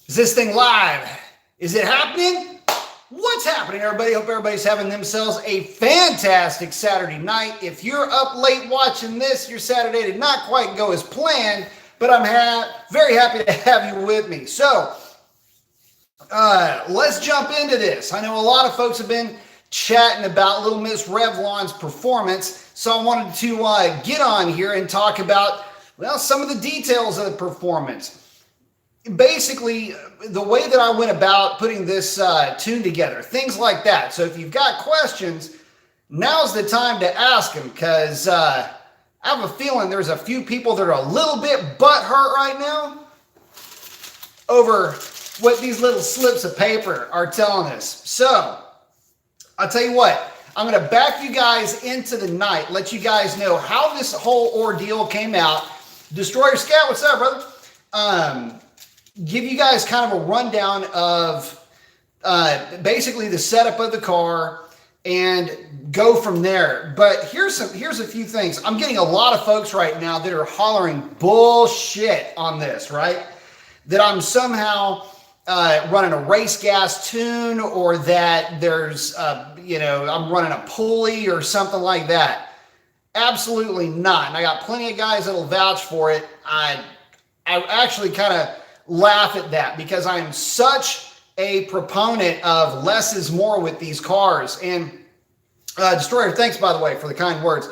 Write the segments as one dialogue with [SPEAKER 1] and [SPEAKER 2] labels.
[SPEAKER 1] Is this thing live? Is it happening? What's happening, everybody? Hope everybody's having themselves a fantastic Saturday night. If you're up late watching this, your Saturday did not quite go as planned, but I'm very happy to have you with me. So, let's jump into this. I know a lot of folks have been chatting about Little Miss Revlon's performance, so I wanted to get on here and talk about, well, some of the details of the performance. Basically, the way that I went about putting this tune together, things like that. So if you've got questions, now's the time to ask them, because I have a feeling there's a few people that are a little bit butthurt right now over what these little slips of paper are telling us. So I'll tell you what, I'm going to back you guys into the night, let you guys know how this whole ordeal came out. Destroyer Scout, what's up, brother? Give you guys kind of a rundown of basically the setup of the car and go from there. But here's a few things. I'm getting a lot of folks right now that are hollering bullshit on this, right? That I'm somehow running a race gas tune, or that there's I'm running a pulley or something like that. Absolutely not. And I got plenty of guys that'll vouch for it. I actually kind of laugh at that, because I am such a proponent of less is more with these cars. And Destroyer, thanks by the way for the kind words.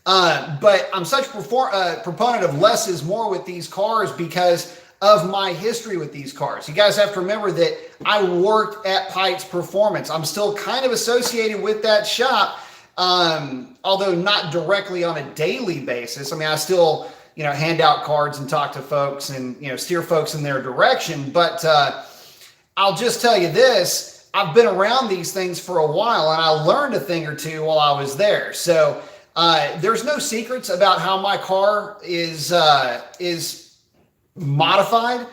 [SPEAKER 1] But I'm such a proponent of less is more with these cars because of my history with these cars. You guys have to remember that I worked at Pikes Performance. I'm still kind of associated with that shop, although not directly on a daily basis. I mean, I still hand out cards and talk to folks and, steer folks in their direction. But I'll just tell you this, I've been around these things for a while, and I learned a thing or two while I was there. So there's no secrets about how my car is modified,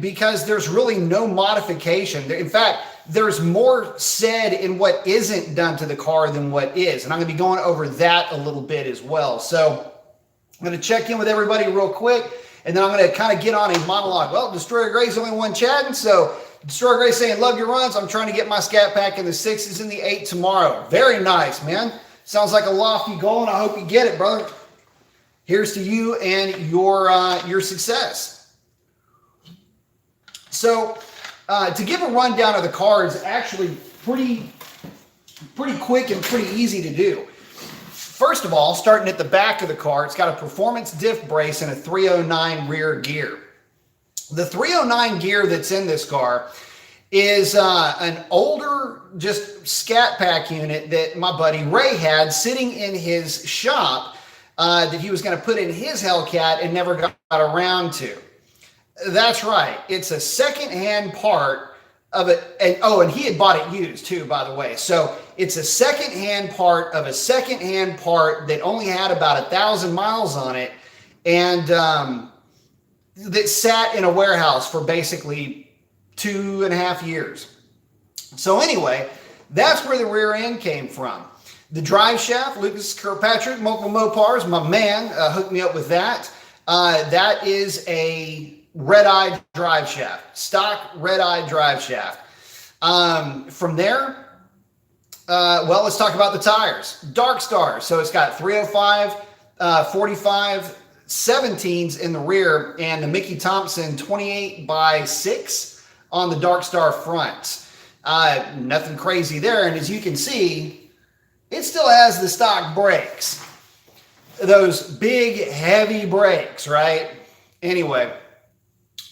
[SPEAKER 1] because there's really no modification. In fact, there's more said in what isn't done to the car than what is. And I'm going to be going over that a little bit as well. So I'm going to check in with everybody real quick, and then I'm going to kind of get on a monologue. Well, Destroyer Gray's the only one chatting, so Destroyer Gray saying, love your runs. I'm trying to get my Scat Pack in the 6s and the 8 tomorrow. Very nice, man. Sounds like a lofty goal, and I hope you get it, brother. Here's to you and your success. So to give a rundown of the car is actually pretty quick and pretty easy to do. First of all, starting at the back of the car, it's got a performance diff brace and a 309 rear gear. The 309 gear that's in this car is an older just Scat Pack unit that my buddy Ray had sitting in his shop that he was going to put in his Hellcat and never got around to. That's right. It's a second-hand part of it. And he had bought it used too, by the way. So it's a second-hand part of a second-hand part that only had about 1,000 miles on it, and that sat in a warehouse for basically 2.5 years. So anyway, that's where the rear end came from. The drive shaft, Lucas Kirkpatrick, multiple Mopars, my man, hooked me up with that. That is a red-eye drive shaft, stock red-eye drive shaft. From there, let's talk about the tires. Dark Star, so it's got 305, 45, 17s in the rear, and the Mickey Thompson 28x6 on the Dark Star front. Nothing crazy there, and as you can see, it still has the stock brakes. Those big, heavy brakes, right? Anyway,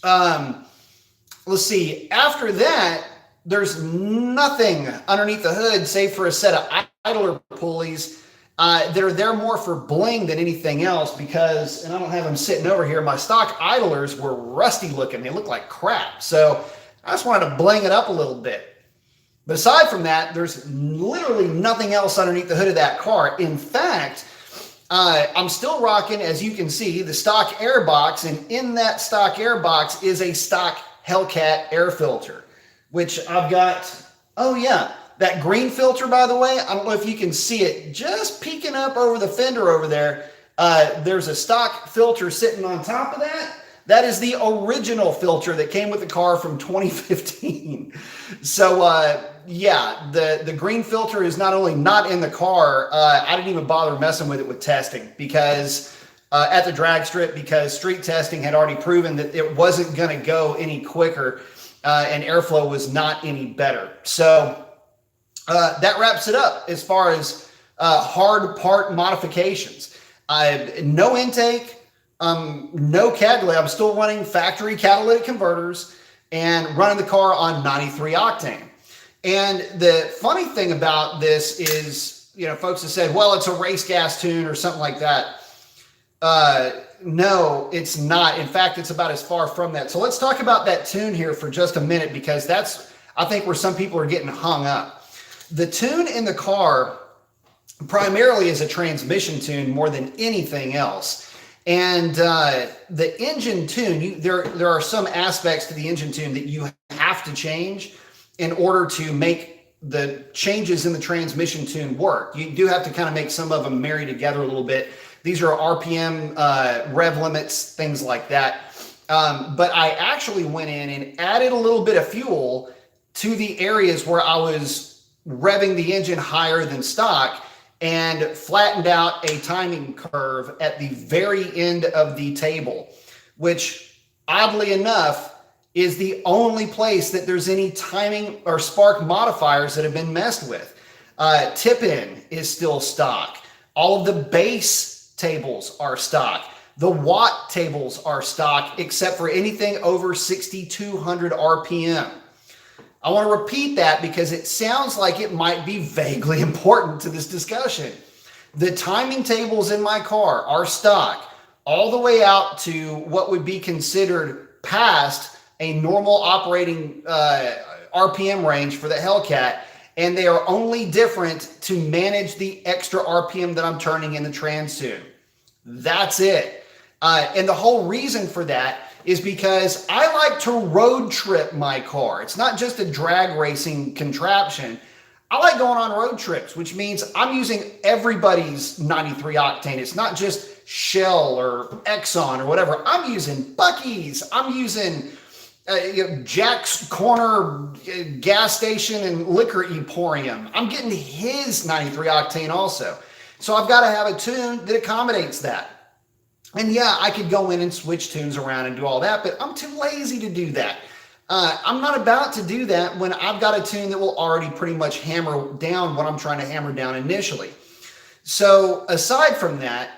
[SPEAKER 1] let's see. After that, there's nothing underneath the hood save for a set of idler pulleys that are there more for bling than anything else, because, and I don't have them sitting over here, my stock idlers were rusty looking. They look like crap. So I just wanted to bling it up a little bit. But aside from that, there's literally nothing else underneath the hood of that car. In fact, I'm still rocking, as you can see, the stock air box, and in that stock air box is a stock Hellcat air filter, which I've got, that green filter, by the way, I don't know if you can see it, just peeking up over the fender over there. There's a stock filter sitting on top of that. That is the original filter that came with the car from 2015. So yeah, the green filter is not only not in the car, I didn't even bother messing with it with testing because at the drag strip, because street testing had already proven that it wasn't going to go any quicker and airflow was not any better. So that wraps it up as far as hard part modifications. No intake, no catalytic. I'm still running factory catalytic converters and running the car on 93 octane. And the funny thing about this is, you know, folks have said, well, it's a race gas tune or something like that. No, it's not. In fact, it's about as far from that. So let's talk about that tune here for just a minute, because that's, I think, where some people are getting hung up. The tune in the car primarily is a transmission tune more than anything else. And the engine tune, there are some aspects to the engine tune that you have to change in order to make the changes in the transmission tune work. You do have to kind of make some of them marry together a little bit. These are RPM, rev limits, things like that. But I actually went in and added a little bit of fuel to the areas where I was revving the engine higher than stock and flattened out a timing curve at the very end of the table, which oddly enough is the only place that there's any timing or spark modifiers that have been messed with. Tip-in is still stock. All of the base tables are stock. The watt tables are stock, except for anything over 6,200 RPM. I want to repeat that because it sounds like it might be vaguely important to this discussion. The timing tables in my car are stock all the way out to what would be considered past a normal operating RPM range for the Hellcat, and they are only different to manage the extra RPM that I'm turning in the trans tune. That's it. And the whole reason for that is because I like to road trip my car. It's not just a drag racing contraption. I like going on road trips, which means I'm using everybody's 93 octane. It's not just Shell or Exxon or whatever. I'm using Buc-ee's. I'm using Jack's Corner gas station and liquor emporium. I'm getting his 93 octane also. So I've got to have a tune that accommodates that. And yeah, I could go in and switch tunes around and do all that, but I'm too lazy to do that. I'm not about to do that when I've got a tune that will already pretty much hammer down what I'm trying to hammer down initially. So aside from that,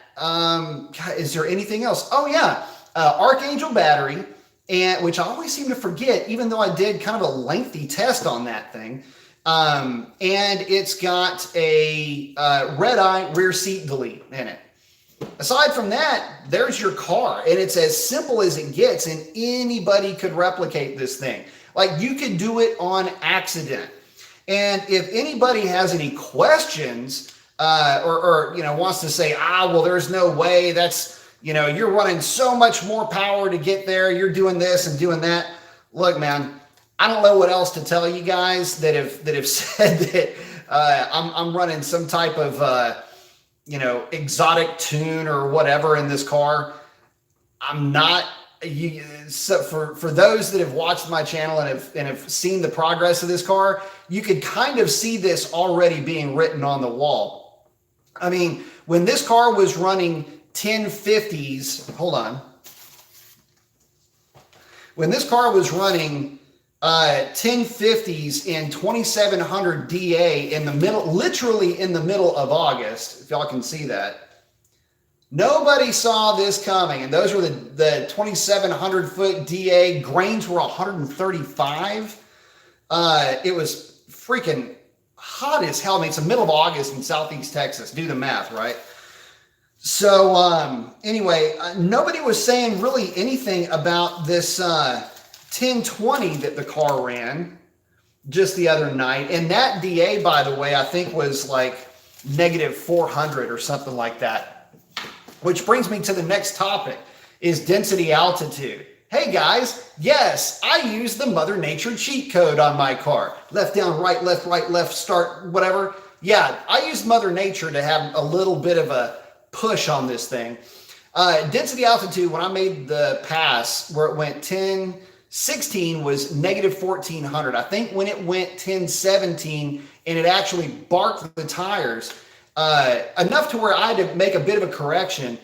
[SPEAKER 1] is there anything else? Oh yeah, Archangel battery, and which I always seem to forget, even though I did kind of a lengthy test on that thing. And it's got a red eye rear seat delete in it. Aside from that, there's your car, and it's as simple as it gets, and anybody could replicate this thing. Like, you could do it on accident. And if anybody has any questions or you know, wants to say, well, there's no way, that's, you know, you're running so much more power to get there, you're doing this and doing that. Look, man, I don't know what else to tell you guys that have said that I'm running some type of you know, exotic tune or whatever in this car. I'm not. So for those that have watched my channel and have seen the progress of this car, you could kind of see this already being written on the wall. I mean, when this car was running 1050s, hold on. When this car was running 1050s in 2700 DA in the middle, literally in the middle of August, if y'all can see that. Nobody saw this coming, and those were the 2700 foot DA. Grains were 135. It was freaking hot as hell. I mean, it's the middle of August in Southeast Texas. Do the math, right? So anyway, nobody was saying really anything about this 1020 that the car ran just the other night. And that DA, by the way, I think was like negative 400 or something like that. Which brings me to the next topic, is density altitude. Hey guys, yes, I use the Mother Nature cheat code on my car. Left down, right, left, start, whatever. Yeah, I use Mother Nature to have a little bit of a push on this thing. Density altitude, when I made the pass where it went 1016 was negative 1400. I think when it went 1017 and it actually barked the tires, enough to where I had to make a bit of a correction.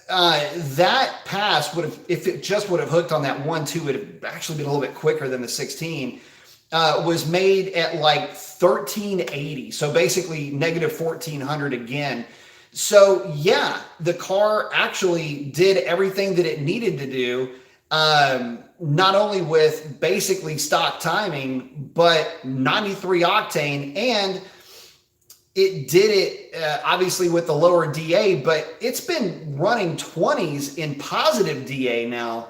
[SPEAKER 1] That pass would have, if it just would have hooked on that 1-2, it would have actually been a little bit quicker than the 16. Was made at like 1380. So basically negative 1400 again. So yeah, the car actually did everything that it needed to do, not only with basically stock timing, but 93 octane, and it did it obviously with the lower DA, but it's been running 20s in positive DA now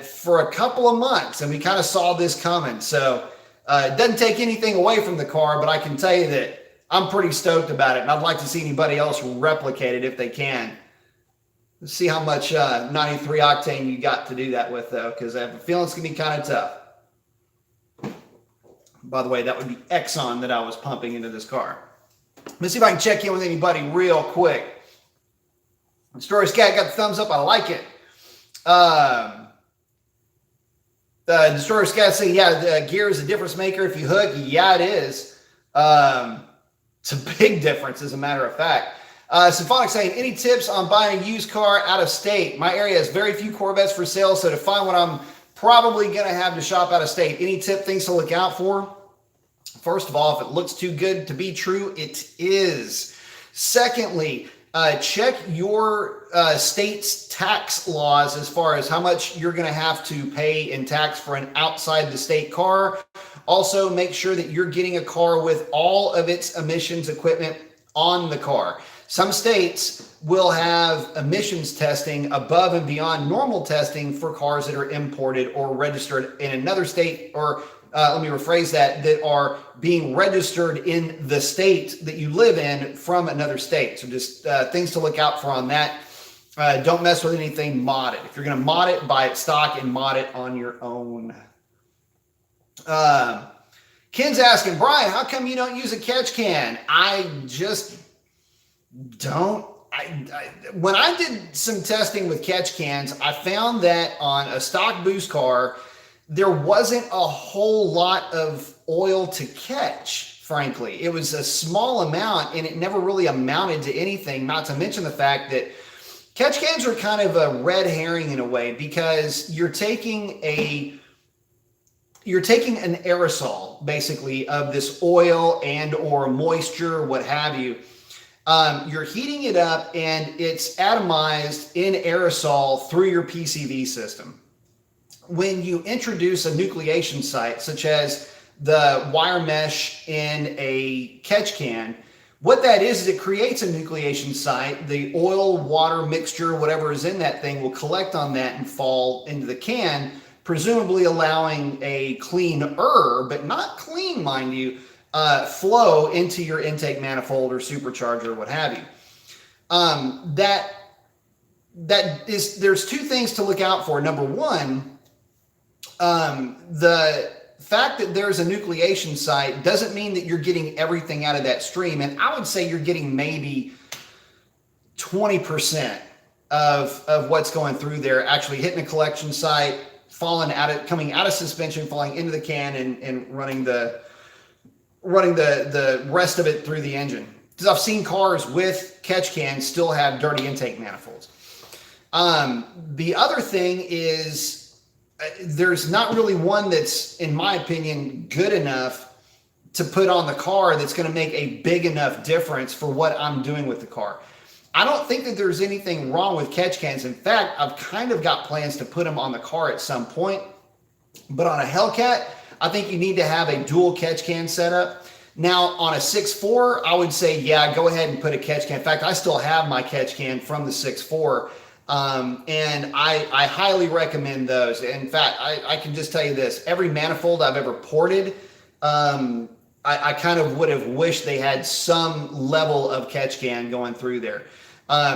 [SPEAKER 1] for a couple of months, and we kind of saw this coming. So it doesn't take anything away from the car, but I can tell you that I'm pretty stoked about it, and I'd like to see anybody else replicate it if they can. Let's see how much 93 octane you got to do that with, though, because I have a feeling it's going to be kind of tough. By the way, that would be Exxon that I was pumping into this car. Let's see if I can check in with anybody real quick. Story Scat got the thumbs up. I like it. The Destroyer Scat saying, yeah, the gear is a difference maker if you hook. Yeah, it is. It's a big difference, as a matter of fact. Symphonic saying, any tips on buying a used car out of state? My area has very few Corvettes for sale, so to find what I'm probably going to have to shop out of state. Any tip, things to look out for? First of all, if it looks too good to be true, it is. Secondly, check your state's tax laws as far as how much you're going to have to pay in tax for an outside the state car. Also, make sure that you're getting a car with all of its emissions equipment on the car. Some states will have emissions testing above and beyond normal testing for cars that are imported or registered in another state, or let me rephrase that are being registered in the state that you live in from another state. So just things to look out for on that. Don't mess with anything modded. If you're going to mod it, buy it stock and mod it on your own. Ken's asking, Brian, how come you don't use a catch can? I just don't. When I did some testing with catch cans, I found that on a stock boost car, there wasn't a whole lot of oil to catch, frankly. It was a small amount, and it never really amounted to anything, not to mention the fact that catch cans are kind of a red herring in a way, because you're taking an aerosol, basically, of this oil and or moisture, what have you. You're heating it up, and it's atomized in aerosol through your PCV system. When you introduce a nucleation site, such as the wire mesh in a catch can, what that is it creates a nucleation site. The oil, water mixture, whatever is in that thing will collect on that and fall into the can, presumably allowing a cleaner, but not clean, mind you, flow into your intake manifold or supercharger, what have you. There's two things to look out for. Number one, the fact that there's a nucleation site doesn't mean that you're getting everything out of that stream. And I would say you're getting maybe 20% of what's going through there actually hitting a collection site, coming out of suspension, falling into the can, and running the rest of it through the engine. Because I've seen cars with catch cans still have dirty intake manifolds. The other thing is there's not really one that's, in my opinion, good enough to put on the car that's going to make a big enough difference for what I'm doing with the car. I don't think that there's anything wrong with catch cans. In fact, I've kind of got plans to put them on the car at some point. But on a Hellcat, I think you need to have a dual catch can setup. Now, on a 6.4, I would say, yeah, go ahead and put a catch can. In fact, I still have my catch can from the 6.4. And I highly recommend those. In fact, I can just tell you this, every manifold I've ever ported, I kind of would have wished they had some level of catch can going through there.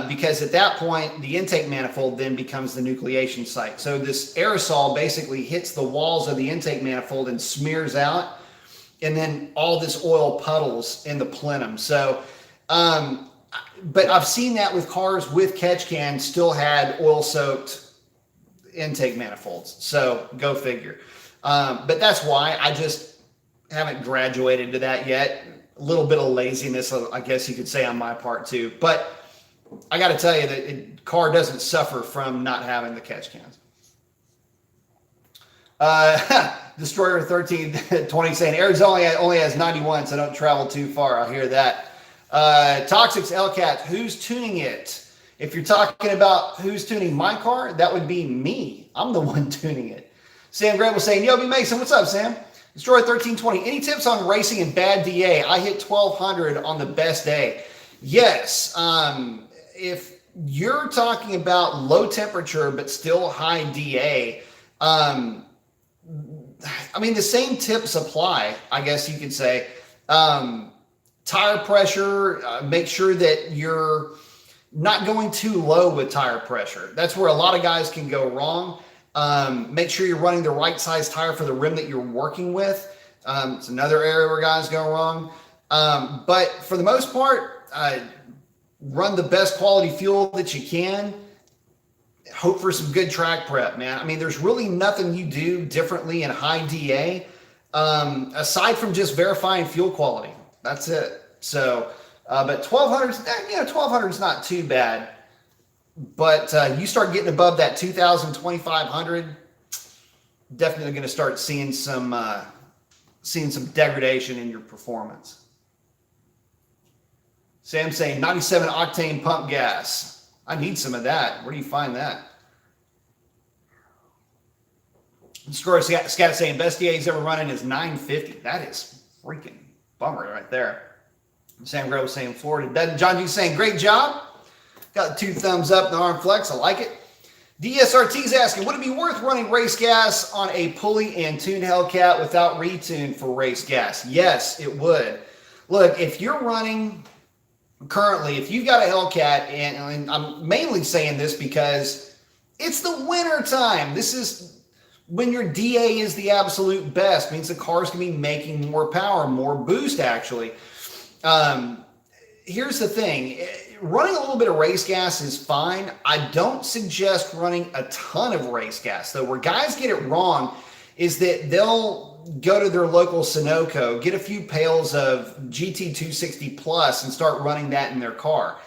[SPEAKER 1] Because at that point, the intake manifold then becomes the nucleation site. So this aerosol basically hits the walls of the intake manifold and smears out, and then all this oil puddles in the plenum. So but I've seen that with cars with catch cans still had oil-soaked intake manifolds. So go figure. But that's why I just haven't graduated to that yet. A little bit of laziness, I guess you could say, on my part too. But I got to tell you that car doesn't suffer from not having the catch cans. Destroyer 1320 saying Arizona only has 91, so don't travel too far. I hear that. Toxics Elcat, who's tuning it? If you're talking about who's tuning my car, that would be me. I'm the one tuning it. Sam Grable saying, Yo, B Mason, what's up, Sam? Destroyer 1320, any tips on racing in bad DA? I hit 1200 on the best day. Yes. If you're talking about low temperature but still high DA, I mean, the same tips apply, I guess you could say. Tire pressure, make sure that you're not going too low with tire pressure. That's where a lot of guys can go wrong. Make sure you're running the right size tire for the rim that you're working with. It's another area where guys go wrong. But for the most part, run the best quality fuel that you can. Hope for some good track prep, man. I mean, there's really nothing you do differently in high DA, aside from just verifying fuel quality. That's it. So, but 1200 is not too bad. But you start getting above that 2,000, 2,500, definitely going to start seeing some degradation in your performance. Sam saying 97 octane pump gas. I need some of that. Where do you find that? Score Scat saying best DA he's ever running is 950. That is freaking bummer right there. Sam Grove saying Florida doesn't. John G saying great job. Got 2 thumbs up, the arm flex. I like it. DSRT's asking, would it be worth running race gas on a pulley and tuned Hellcat without retune for race gas? Yes, it would. Look, if you're running currently, if you've got a Hellcat, and I'm mainly saying this because it's the winter time. This is when your DA is the absolute best. It means the car's going to be making more power, more boost actually. Here's the thing. Running a little bit of race gas is fine. I don't suggest running a ton of race gas, though. Where guys get it wrong is that they'll go to their local Sunoco, get a few pails of GT 260 Plus and start running that in their car.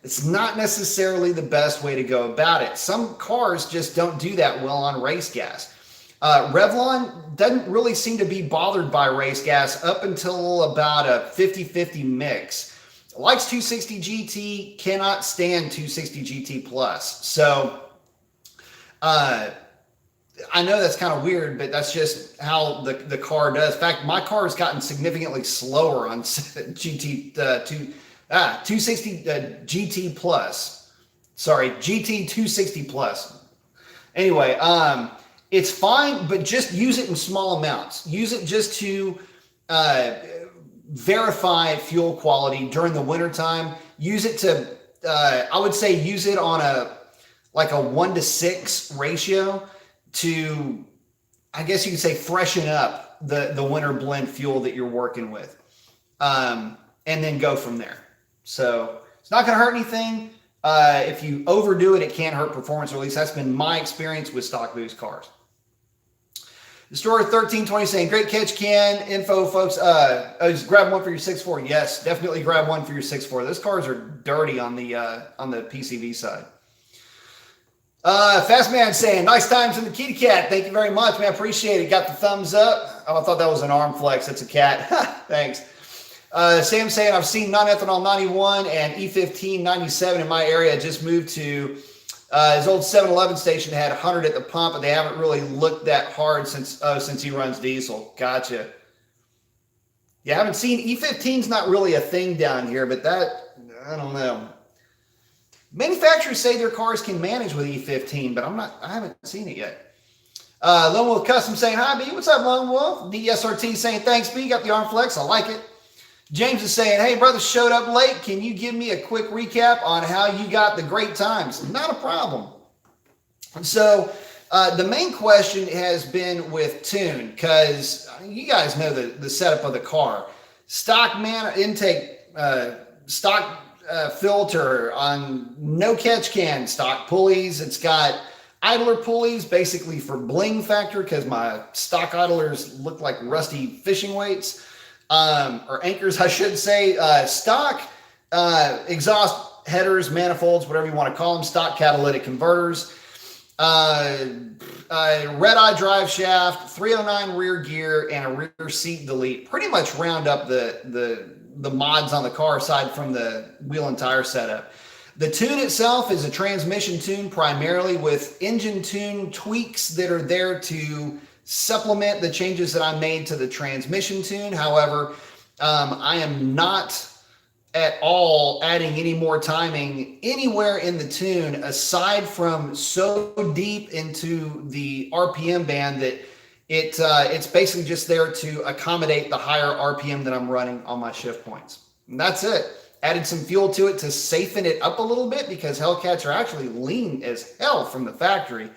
[SPEAKER 1] It's not necessarily the best way to go about it. Some cars just don't do that well on race gas. Revlon doesn't really seem to be bothered by race gas up until about a 50-50 mix. Likes 260 GT, cannot stand 260 GT Plus. So I know that's kind of weird, but that's just how the car does. In fact, my car has gotten significantly slower on GT 260 GT Plus. Sorry, GT 260 Plus. Anyway, it's fine, but just use it in small amounts. Use it just to verify fuel quality during the wintertime. Use it to, I would say use it on a 1-to-6 ratio to, I guess you could say, freshen up the winter blend fuel that you're working with. And then go from there. So it's not going to hurt anything. If you overdo it, it can hurt performance, or at least that's been my experience with stock boost cars. Destroyer 1320 saying, great catch can info, folks. Just grab one for your 6.4. Yes, definitely grab one for your 6.4. Those cars are dirty on the PCV side. Fast Man saying, nice times in the kitty cat. Thank you very much, man. Appreciate it. Got the thumbs up. Oh, I thought that was an arm flex. It's a cat. Thanks. Sam saying, I've seen non-ethanol 91 and E15 97 in my area. Just moved to his old 7-Eleven station, had 100 at the pump, but they haven't really looked that hard since he runs diesel. Gotcha. Yeah, I haven't seen E15's not really a thing down here, but that, I don't know. Manufacturers say their cars can manage with E15, but I haven't seen it yet. Lone Wolf Custom saying, hi, B. What's up, Lone Wolf? DSRT saying, thanks, B. Got the arm flex. I like it. James is saying, hey, brother, showed up late. Can you give me a quick recap on how you got the great times? Not a problem. So the main question has been with tune, because you guys know the setup of the car. Stock intake, stock filter on no catch can, stock pulleys. It's got idler pulleys, basically for bling factor, because my stock idlers look like rusty fishing weights, or anchors, I should say. Stock exhaust headers, manifolds, whatever you want to call them, stock catalytic converters, red eye drive shaft, 309 rear gear, and a rear seat delete. Pretty much round up the mods on the car aside from the wheel and tire setup. The tune itself is a transmission tune primarily, with engine tune tweaks that are there to supplement the changes that I made to the transmission tune. However, I am not at all adding any more timing anywhere in the tune aside from so deep into the RPM band that it's basically just there to accommodate the higher RPM that I'm running on my shift points. And that's it. Added some fuel to it to safeten it up a little bit, because Hellcats are actually lean as hell from the factory.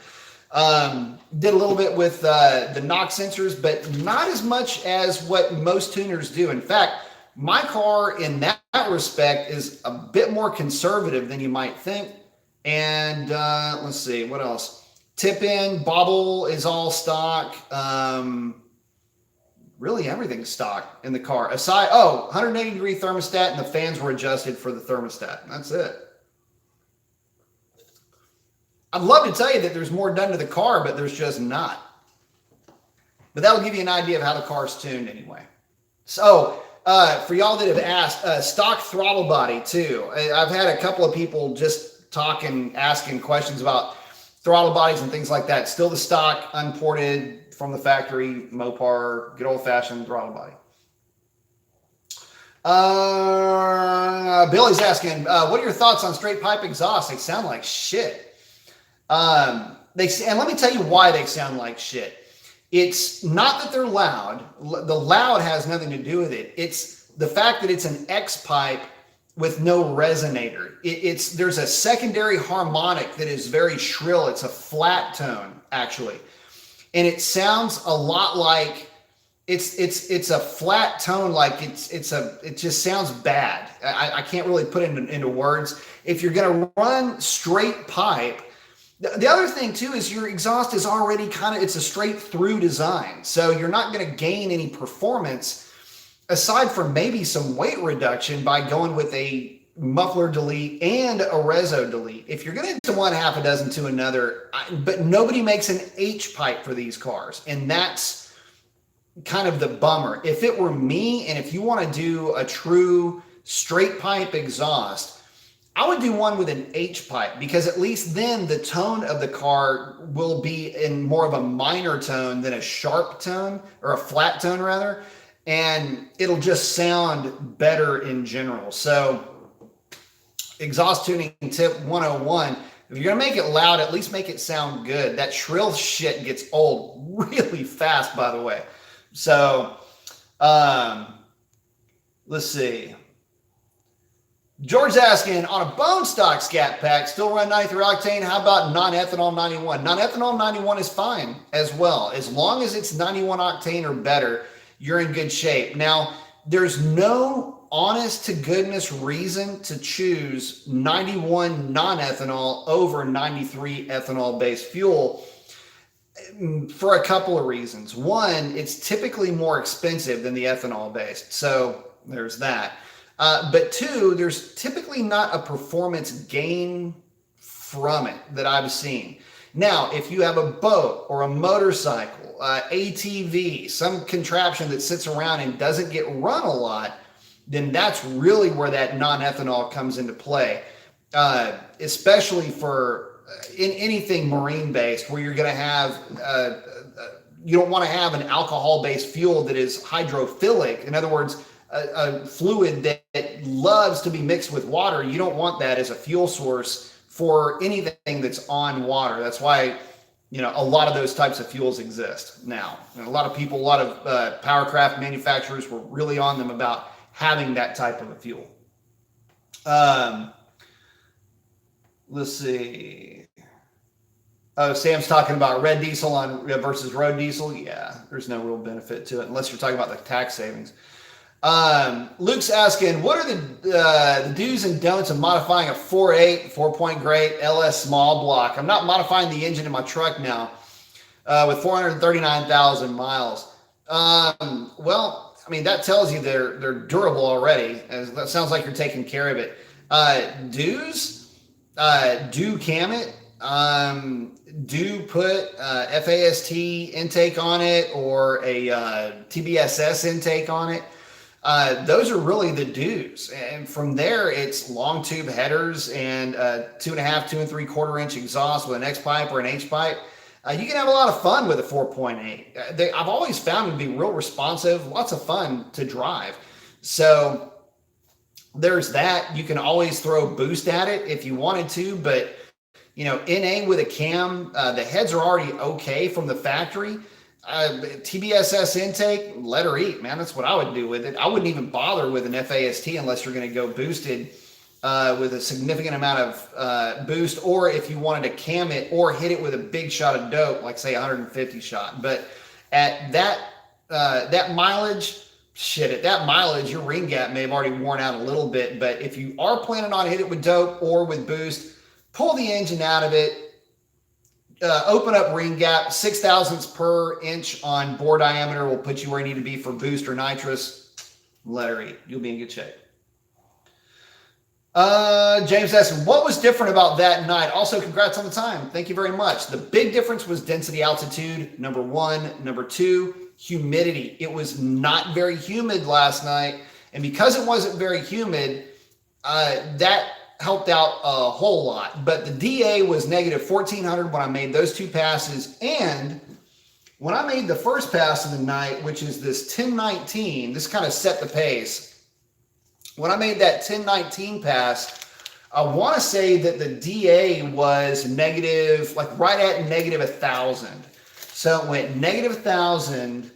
[SPEAKER 1] Did a little bit with the knock sensors, but not as much as what most tuners do. In fact, my car in that respect is a bit more conservative than you might think. And let's see, what else? Tip in, bobble is all stock. Really everything's stock in the car. Aside, 180-degree thermostat, and the fans were adjusted for the thermostat. That's it. I'd love to tell you that there's more done to the car, but there's just not. But that'll give you an idea of how the car's tuned anyway. So, for y'all that have asked, stock throttle body too. I've had a couple of people just asking questions about throttle bodies and things like that. Still the stock, unported from the factory, Mopar, good old-fashioned throttle body. Billy's asking, what are your thoughts on straight pipe exhaust? They sound like shit. And let me tell you why they sound like shit. It's not that they're loud. The loud has nothing to do with it. It's the fact that it's an X pipe with no resonator. There's a secondary harmonic that is very shrill. It's a flat tone, actually. And it sounds a lot like it's a flat tone, like it just sounds bad. I can't really put it into words. If you're gonna run straight pipe, the other thing too is your exhaust is already it's a straight through design. So you're not gonna gain any performance aside from maybe some weight reduction by going with a muffler delete and a reso delete. If you're going to one half a dozen to another, but nobody makes an H pipe for these cars. And that's kind of the bummer. If it were me, and if you want to do a true straight pipe exhaust, I would do one with an H pipe, because at least then the tone of the car will be in more of a minor tone than a sharp tone, or a flat tone rather. And it'll just sound better in general. So exhaust tuning tip 101, if you're going to make it loud, at least make it sound good. That shrill shit gets old really fast, by the way. So let's see. George's asking, on a bone stock scat pack, still run 93 octane. How about non-ethanol 91? Non-ethanol 91 is fine as well. As long as it's 91 octane or better, you're in good shape. Now, there's no honest to goodness reason to choose 91 non-ethanol over 93 ethanol based fuel for a couple of reasons. One, it's typically more expensive than the ethanol based. So there's that. But two, there's typically not a performance gain from it that I've seen. Now, if you have a boat or a motorcycle, ATV, some contraption that sits around and doesn't get run a lot, then that's really where that non-ethanol comes into play, especially for in anything marine-based, where you're going to have, you don't want to have an alcohol-based fuel that is hydrophilic. In other words, a fluid that loves to be mixed with water. You don't want that as a fuel source for anything that's on water. That's why, a lot of those types of fuels exist now. And a lot of people, a lot of powercraft manufacturers were really on them about having that type of a fuel. Let's see. Oh, Sam's talking about red diesel versus road diesel. Yeah, there's no real benefit to it unless you're talking about the tax savings. Luke's asking, what are the do's and don'ts of modifying a 4.8, 4-point grade LS small block? I'm not modifying the engine in my truck now with 439,000 miles. Well, I mean, that tells you they're durable already. That sounds like you're taking care of it. Do's, do cam it. Do put FAST intake on it or a TBSS intake on it. Those are really the do's. And from there, it's long tube headers and 2.5, 2 3/4 inch exhaust with an X pipe or an H pipe. You can have a lot of fun with a 4.8. I've always found them to be real responsive, lots of fun to drive. So there's that. You can always throw boost at it if you wanted to, but NA with a cam, the heads are already okay from the factory. TBSS intake, let her eat, man. That's what I would do with it. I wouldn't even bother with an FAST unless you're going to go boosted with a significant amount of boost, or if you wanted to cam it or hit it with a big shot of dope, like say 150 shot. But at that mileage, at that mileage, your ring gap may have already worn out a little bit. But if you are planning on hit it with dope or with boost, pull the engine out of it, open up ring gap, 6 thousandths per inch on bore diameter will put you where you need to be for boost or nitrous. Let her eat. You'll be in good shape. James asking, what was different about that night? Also, congrats on the time. Thank you very much. The big difference was density altitude, number one. Number two, humidity. It was not very humid last night. And because it wasn't very humid, that helped out a whole lot. But the DA was negative 1400 when I made those two passes. And when I made the first pass of the night, which is this 1019, this kind of set the pace. When I made that 1019 pass, I want to say that the DA was negative, like right at negative 1,000. So it went negative 1,000,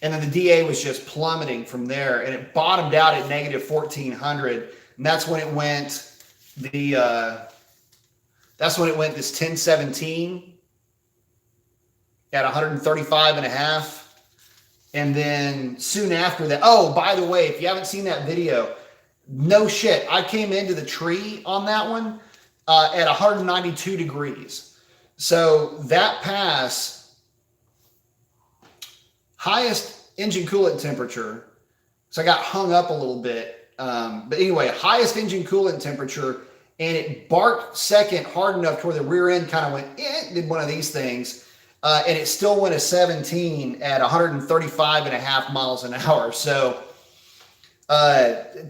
[SPEAKER 1] and then the DA was just plummeting from there, and it bottomed out at negative 1,400, and that's when it went this 1017 at 135.5. And then soon after that, oh, by the way, if you haven't seen that video, no shit, I came into the tree on that one at 192 degrees. So that pass, highest engine coolant temperature. So I got hung up a little bit. But anyway, highest engine coolant temperature, and it barked second hard enough to where the rear end kind of went, did one of these things. And it still went a 17 at 135.5 miles an hour. So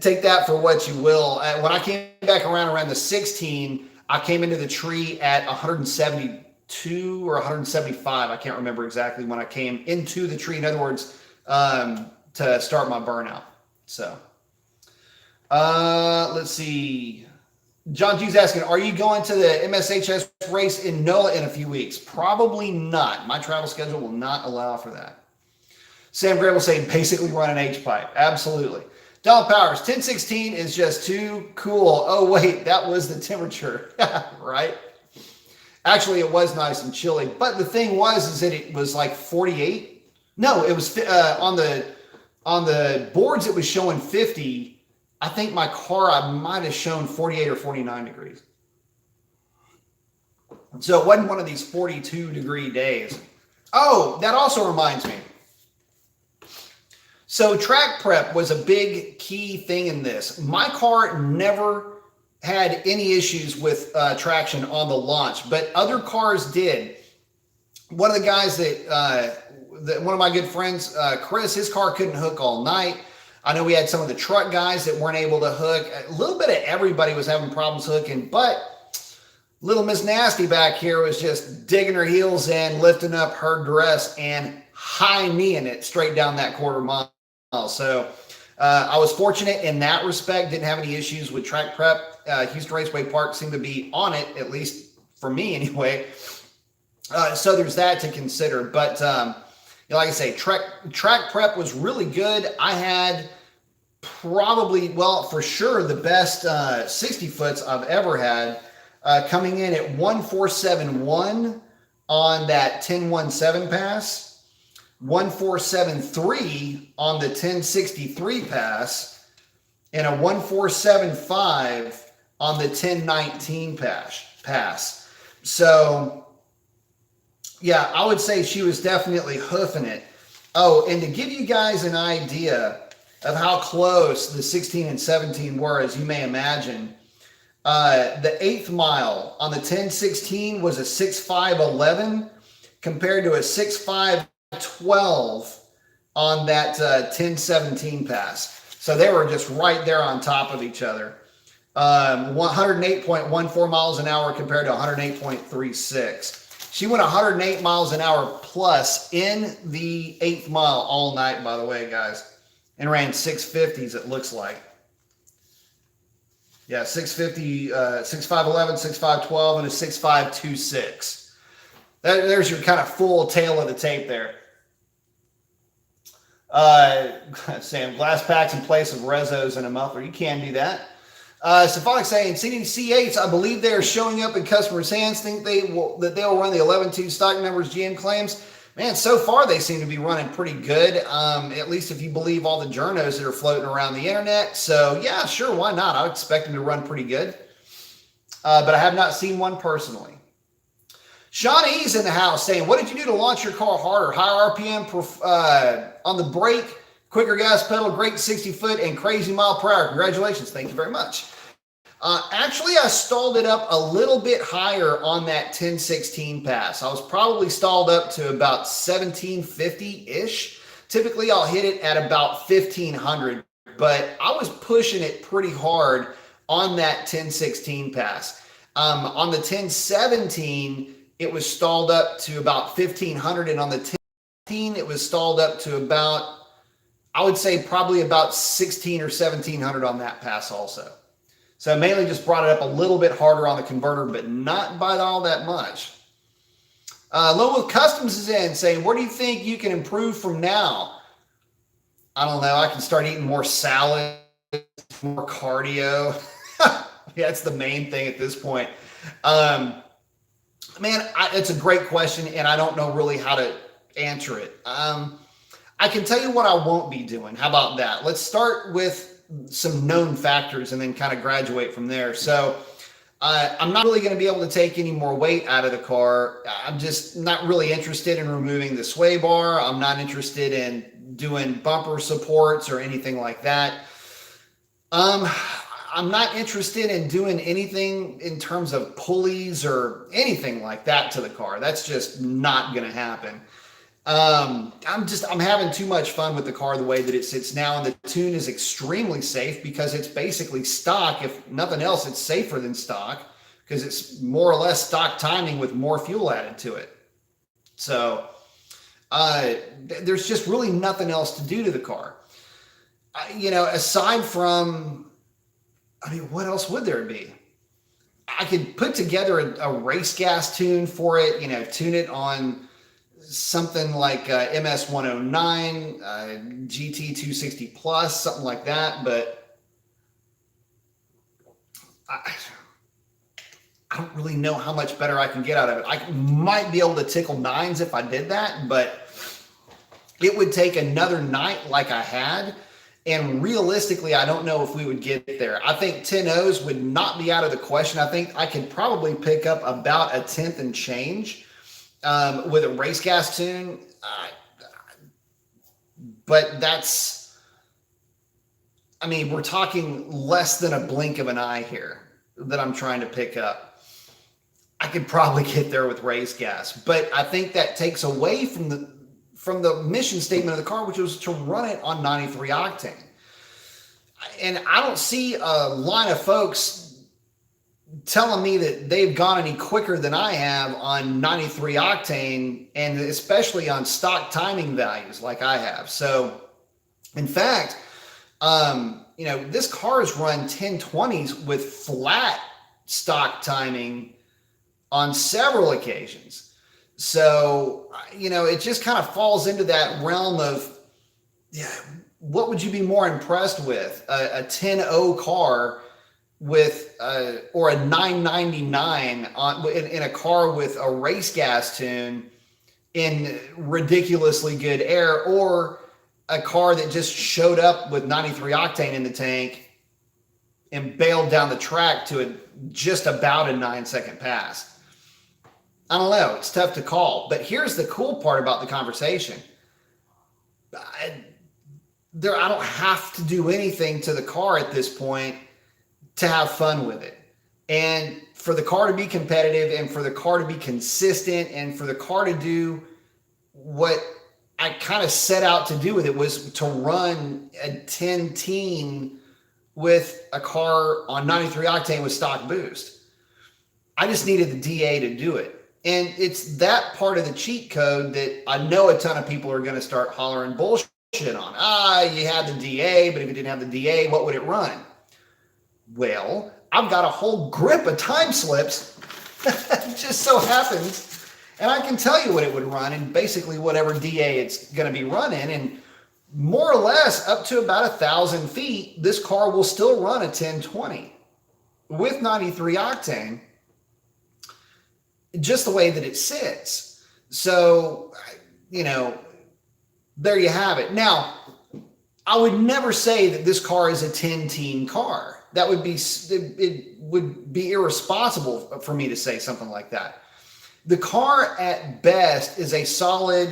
[SPEAKER 1] take that for what you will. When I came back around the 16, I came into the tree at 172 or 175. I can't remember exactly when I came into the tree. In other words, to start my burnout. So let's see. John G's asking, are you going to the MSHS race in NOLA in a few weeks? Probably not. My travel schedule will not allow for that. Sam Gray will say, basically run an H-pipe. Absolutely. Donald Powers, 1016 is just too cool. Oh, wait, that was the temperature, right? Actually, it was nice and chilly. But the thing is that it was like 48. No, it was on the boards, it was showing 50. I think my car, I might have shown 48 or 49 degrees. So it wasn't one of these 42 degree days. Oh, that also reminds me. So track prep was a big key thing in this. My car never had any issues with traction on the launch, but other cars did. One of the guys one of my good friends, Chris, his car couldn't hook all night. I know we had some of the truck guys that weren't able to hook. A little bit of everybody was having problems hooking, but little Miss Nasty back here was just digging her heels in, lifting up her dress and high kneeing it straight down that quarter mile. So I was fortunate in that respect. Didn't have any issues with track prep. Houston Raceway Park seemed to be on it, at least for me anyway. So there's that to consider. But like I say, track prep was really good. I had probably, well, for sure, the best 60 foots I've ever had, coming in at 1471 on that 1017 pass. 1473 on the 1063 pass and a 1475 on the 1019 pass. So yeah, I would say she was definitely hoofing it. Oh, and to give you guys an idea of how close the 16 and 17 were, as you may imagine, the 8th mile on the 1016 was a 6.511 compared to a 6.512 on that 1017 pass. So they were just right there on top of each other. 108.14 miles an hour compared to 108.36. She went 108 miles an hour plus in the 8th mile all night, by the way, guys, and ran 650s, it looks like. Yeah, 650, 6.511, 6.512, and a 6.526. There's your kind of full tail of the tape there. Sam, glass packs in place of Rezos and a muffler. You can do that. Cephalic saying, C8s, I believe they are showing up in customers' hands. Think that they'll run the 11.2 stock numbers GM claims. Man, so far they seem to be running pretty good, at least if you believe all the journos that are floating around the internet. So yeah, sure, why not? I would expect them to run pretty good, but I have not seen one personally. Shanice in the house saying, what did you do to launch your car harder? Higher RPM on the brake, quicker gas pedal, great 60 foot and crazy mile per hour. Congratulations. Thank you very much. Actually, I stalled it up a little bit higher on that 1016 pass. I was probably stalled up to about 1750-ish. Typically, I'll hit it at about 1500, but I was pushing it pretty hard on that 1016 pass. On the 1017, it was stalled up to about 1500, and on the 1018, it was stalled up to about, I would say probably about 16 or 1700 on that pass also. So mainly just brought it up a little bit harder on the converter, but not by all that much. Lowell Customs is in saying, where do you think you can improve from now? I don't know. I can start eating more salad, more cardio. That's the main thing at this point. Man, it's a great question, and I don't know really how to answer it. I can tell you what I won't be doing. How about that? Let's start with some known factors and then kind of graduate from there. So I'm not really going to be able to take any more weight out of the car. I'm just not really interested in removing the sway bar. I'm not interested in doing bumper supports or anything like that. I'm not interested in doing anything in terms of pulleys or anything like that to the car. That's just not going to happen. I'm having too much fun with the car the way that it sits now, and the tune is extremely safe because it's basically stock. If nothing else, it's safer than stock because it's more or less stock timing with more fuel added to it. So there's just really nothing else to do to the car. Aside from, what else would there be? I could put together a race gas tune for it, tune it on something like MS 109, GT 260 plus, something like that. But I don't really know how much better I can get out of it. I might be able to tickle nines if I did that, but it would take another night like I had. And realistically, I don't know if we would get there. I think 10.0s would not be out of the question. I think I could probably pick up about a tenth and change with a race gas tune, but we're talking less than a blink of an eye here that I'm trying to pick up. I could probably get there with race gas, but I think that takes away from the mission statement of the car, which was to run it on 93 octane. And I don't see a line of folks telling me that they've gone any quicker than I have on 93 octane, and especially on stock timing values like I have. So in fact, this car has run 1020s with flat stock timing on several occasions. So, it just kind of falls into that realm of, what would you be more impressed with? A 10.0 car with or a 999 in a car with a race gas tune in ridiculously good air, or a car that just showed up with 93 octane in the tank and bailed down the track to just about a 9-second pass. I don't know. It's tough to call. But here's the cool part about the conversation. I don't have to do anything to the car at this point to have fun with it. And for the car to be competitive, and for the car to be consistent, and for the car to do what I kind of set out to do with it, was to run a 10 teen with a car on 93 octane with stock boost. I just needed the DA to do it. And it's that part of the cheat code that I know a ton of people are going to start hollering bullshit on. You had the DA, but if you didn't have the DA, what would it run? Well, I've got a whole grip of time slips. It just so happens. And I can tell you what it would run, and basically whatever DA it's going to be running. And more or less up to about 1,000 feet, this car will still run a 1020 with 93 octane, just the way that it sits. So, there you have it. Now, I would never say that this car is a 10 teen car. That would be, it would be irresponsible for me to say something like that. The car at best is a solid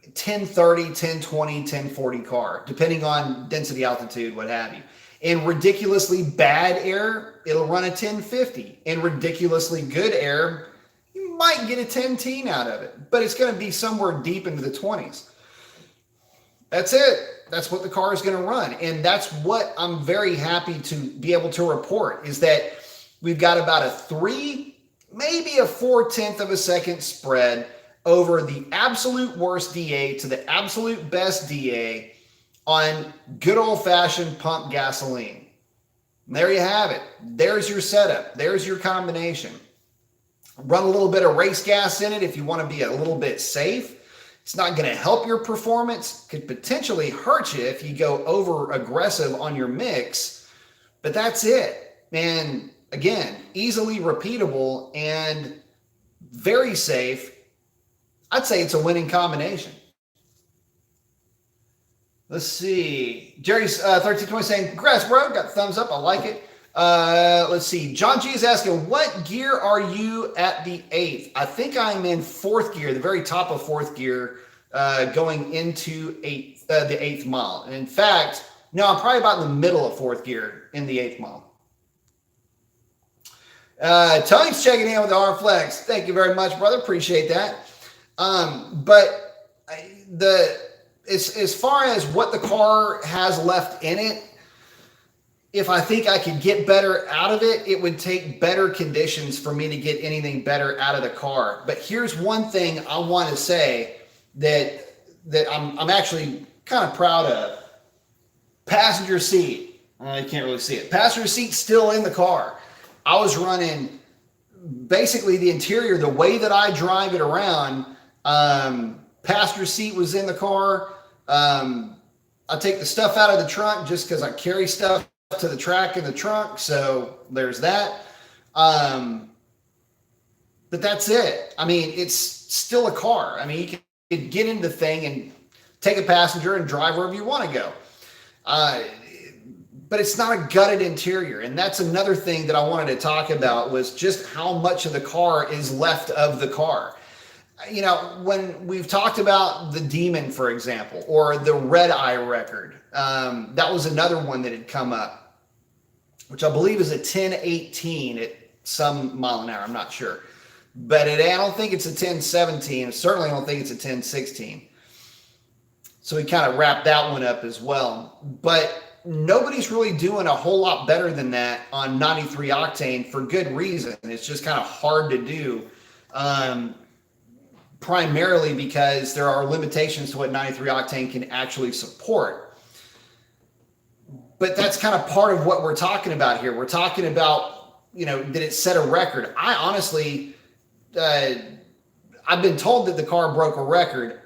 [SPEAKER 1] 1030, 1020, 1040 car, depending on density, altitude, what have you. In ridiculously bad air, it'll run a 1050. In ridiculously good air, you might get a 10 teen out of it, but it's going to be somewhere deep into the 20s. That's it. That's what the car is going to run. And that's what I'm very happy to be able to report, is that we've got about a 3, maybe a 4/10 of a second spread over the absolute worst DA to the absolute best DA on good old-fashioned pump gasoline. And there you have it. There's your setup. There's your combination. Run a little bit of race gas in it if you want to be a little bit safe. It's not going to help your performance. Could potentially hurt you if you go over aggressive on your mix. But that's it. And again, easily repeatable and very safe. I'd say it's a winning combination. Let's see. Jerry's 1320 saying, congrats, bro. Got thumbs up. I like it. Let's see. John G is asking, what gear are you at the 8th? I think I'm in 4th gear, the very top of 4th gear, going into the 8th mile. And in fact, no, I'm probably about in the middle of 4th gear in the 8th mile. Tony's checking in with the arm flex. Thank you very much, brother. Appreciate that. But as far as what the car has left in it, if I think I could get better out of it, it would take better conditions for me to get anything better out of the car. But here's one thing I want to say that I'm actually kind of proud of. Passenger seat. I can't really see it. Passenger seat still in the car. I was running basically the interior, the way that I drive it around. Passenger seat was in the car. I take the stuff out of the trunk just because I carry stuff to the track in the trunk. So there's that. But that's it. I mean, it's still a car. I mean, you can get into the thing and take a passenger and drive wherever you want to go. But it's not a gutted interior. And that's another thing that I wanted to talk about, was just how much of the car is left of the car. When we've talked about the Demon, for example, or the Red Eye record, that was another one that had come up, which I believe is a 1018 at some mile an hour. I'm not sure. But I don't think it's a 1017. Certainly I don't think it's a 1016. So we kind of wrapped that one up as well. But nobody's really doing a whole lot better than that on 93 octane for good reason. It's just kind of hard to do. Primarily because there are limitations to what 93 octane can actually support. But that's kind of part of what we're talking about here. We're talking about, did it set a record? I honestly, I've been told that the car broke a record.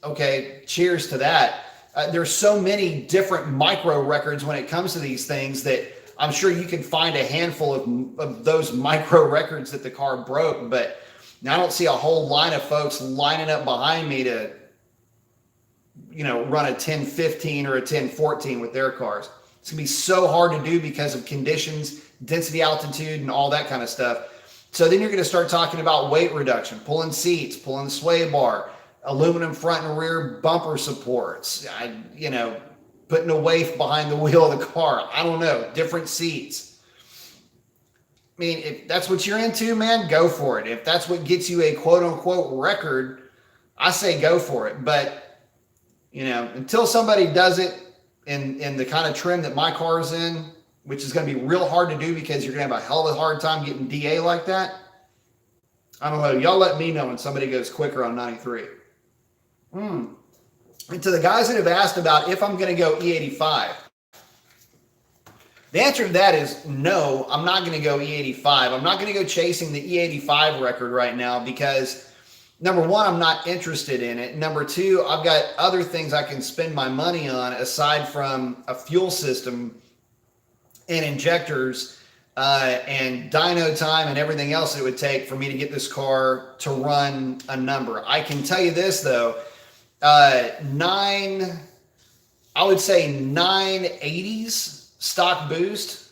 [SPEAKER 1] Okay, cheers to that. There's so many different micro records when it comes to these things that I'm sure you can find a handful of those micro records that the car broke. But Now, I don't see a whole line of folks lining up behind me to, run a 1015 or a 1014 with their cars. It's going to be so hard to do because of conditions, density, altitude, and all that kind of stuff. So then you're going to start talking about weight reduction, pulling seats, pulling the sway bar, aluminum front and rear bumper supports, putting a waif behind the wheel of the car. I don't know, different seats. I mean, if that's what you're into, man, go for it. If that's what gets you a quote unquote record, I say go for it. But, until somebody does it in the kind of trim that my car is in, which is going to be real hard to do because you're going to have a hell of a hard time getting DA like that. I don't know. Y'all let me know when somebody goes quicker on 93. And to the guys that have asked about if I'm going to go E85, the answer to that is no, I'm not going to go E85. I'm not going to go chasing the E85 record right now because, number one, I'm not interested in it. Number two, I've got other things I can spend my money on aside from a fuel system and injectors and dyno time and everything else it would take for me to get this car to run a number. I can tell you this, though. I would say 980s stock boost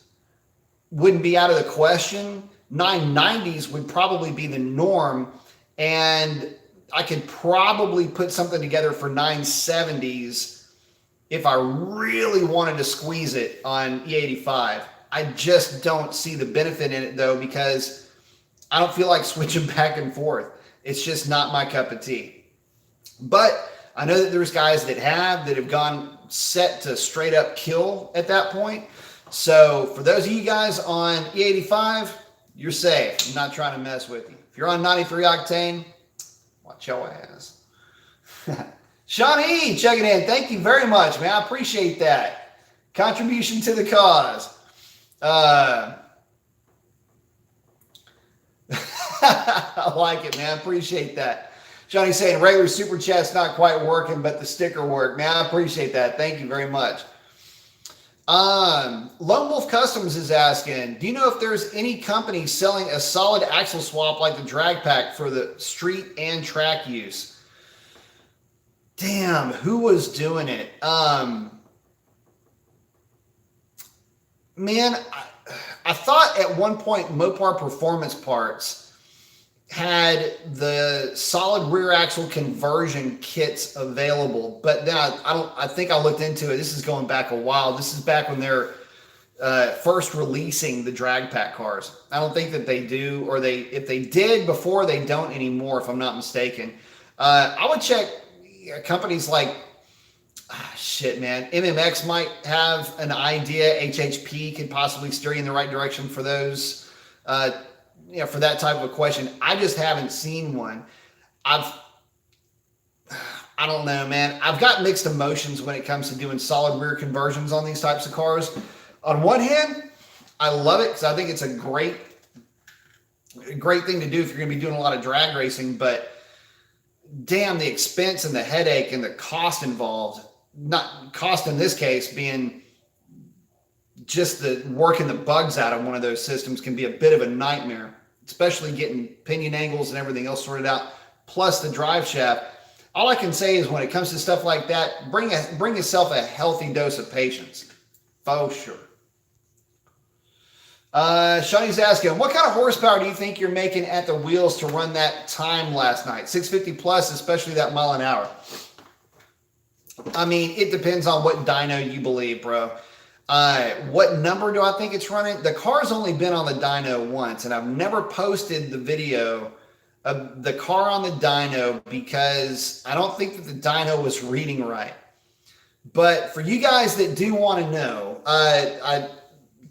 [SPEAKER 1] wouldn't be out of the question. 990s would probably be the norm. And I could probably put something together for 970s if I really wanted to squeeze it on E85. I just don't see the benefit in it, though, because I don't feel like switching back and forth. It's just not my cup of tea. But I know that there's guys that have gone set to straight up kill at that point. So for those of you guys on E85, you're safe. I'm not trying to mess with you. If you're on 93 octane, watch your ass. Shanice checking in. Thank you very much, man. I appreciate that. Contribution to the cause. I like it, man. I appreciate that. Johnny saying regular super chat's not quite working, but the sticker worked. Man, I appreciate that. Thank you very much. Lone Wolf Customs is asking, do you know if there's any company selling a solid axle swap like the drag pack for the street and track use? Damn, who was doing it? Man, I thought at one point Mopar Performance Parts had the solid rear axle conversion kits available, but then I think I looked into it. This is going back a while. This is back when they're first releasing the drag pack cars. I don't think that they do, or if they did before, they don't anymore, if I'm not mistaken. I would check companies like, man, MMX might have an idea. HHP could possibly steer you in the right direction for those, for that type of a question. I just haven't seen one. I don't know, man. I've got mixed emotions when it comes to doing solid rear conversions on these types of cars. On one hand, I love it because I think it's a great thing to do if you're going to be doing a lot of drag racing, but damn, the expense and the headache and the cost involved, not cost in this case being just the working the bugs out of one of those systems, can be a bit of a nightmare, especially getting pinion angles and everything else sorted out, plus the drive shaft. All I can say is when it comes to stuff like that, bring yourself a healthy dose of patience. For sure. Shawnee's asking, what kind of horsepower do you think you're making at the wheels to run that time last night? 650 plus, especially that mile an hour. I mean, it depends on what dyno you believe, bro. What number do I think it's running? The car's only been on the dyno once, and I've never posted the video of the car on the dyno because I don't think that the dyno was reading right. But for you guys that do want to know, I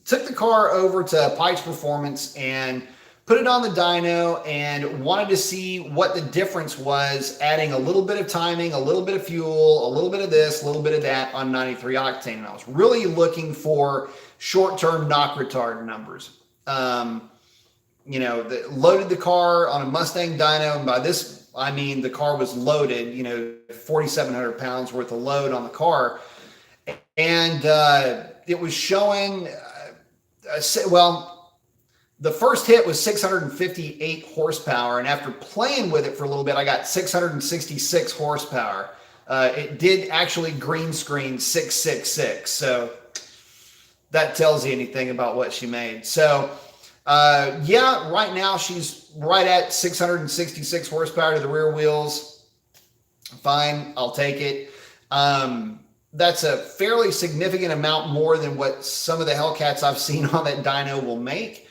[SPEAKER 1] took the car over to Pike's Performance and put it on the dyno and wanted to see what the difference was, adding a little bit of timing, a little bit of fuel, a little bit of this, a little bit of that on 93 octane. And I was really looking for short-term knock retard numbers. Loaded the car on a Mustang Dyno, and by this, I mean the car was loaded, 4,700 pounds worth of load on the car. And it was showing, The first hit was 658 horsepower, and after playing with it for a little bit, I got 666 horsepower. It did actually green screen 666, so that tells you anything about what she made. So yeah, right now she's right at 666 horsepower to the rear wheels. Fine, I'll take it. That's a fairly significant amount more than what some of the Hellcats I've seen on that dyno will make.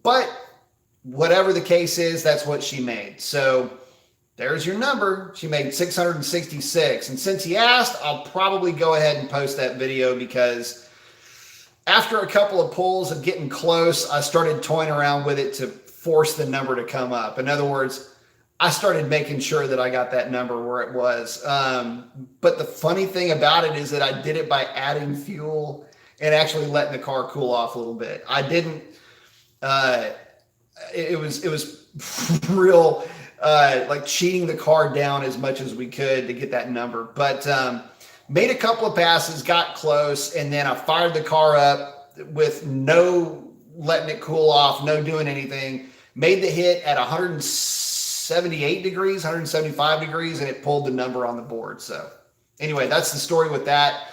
[SPEAKER 1] But whatever the case is, that's what she made. So there's your number. She made 666. And since he asked, I'll probably go ahead and post that video, because after a couple of pulls of getting close, I started toying around with it to force the number to come up. In other words, I started making sure that I got that number where it was. But the funny thing about it is that I did it by adding fuel and actually letting the car cool off a little bit. I didn't, it was real, like cheating the car down as much as we could to get that number. But made a couple of passes, got close, and then I fired the car up with no letting it cool off, no doing anything. Made the hit at 178 degrees, 175 degrees, and it pulled the number on the board. So anyway, that's the story with that.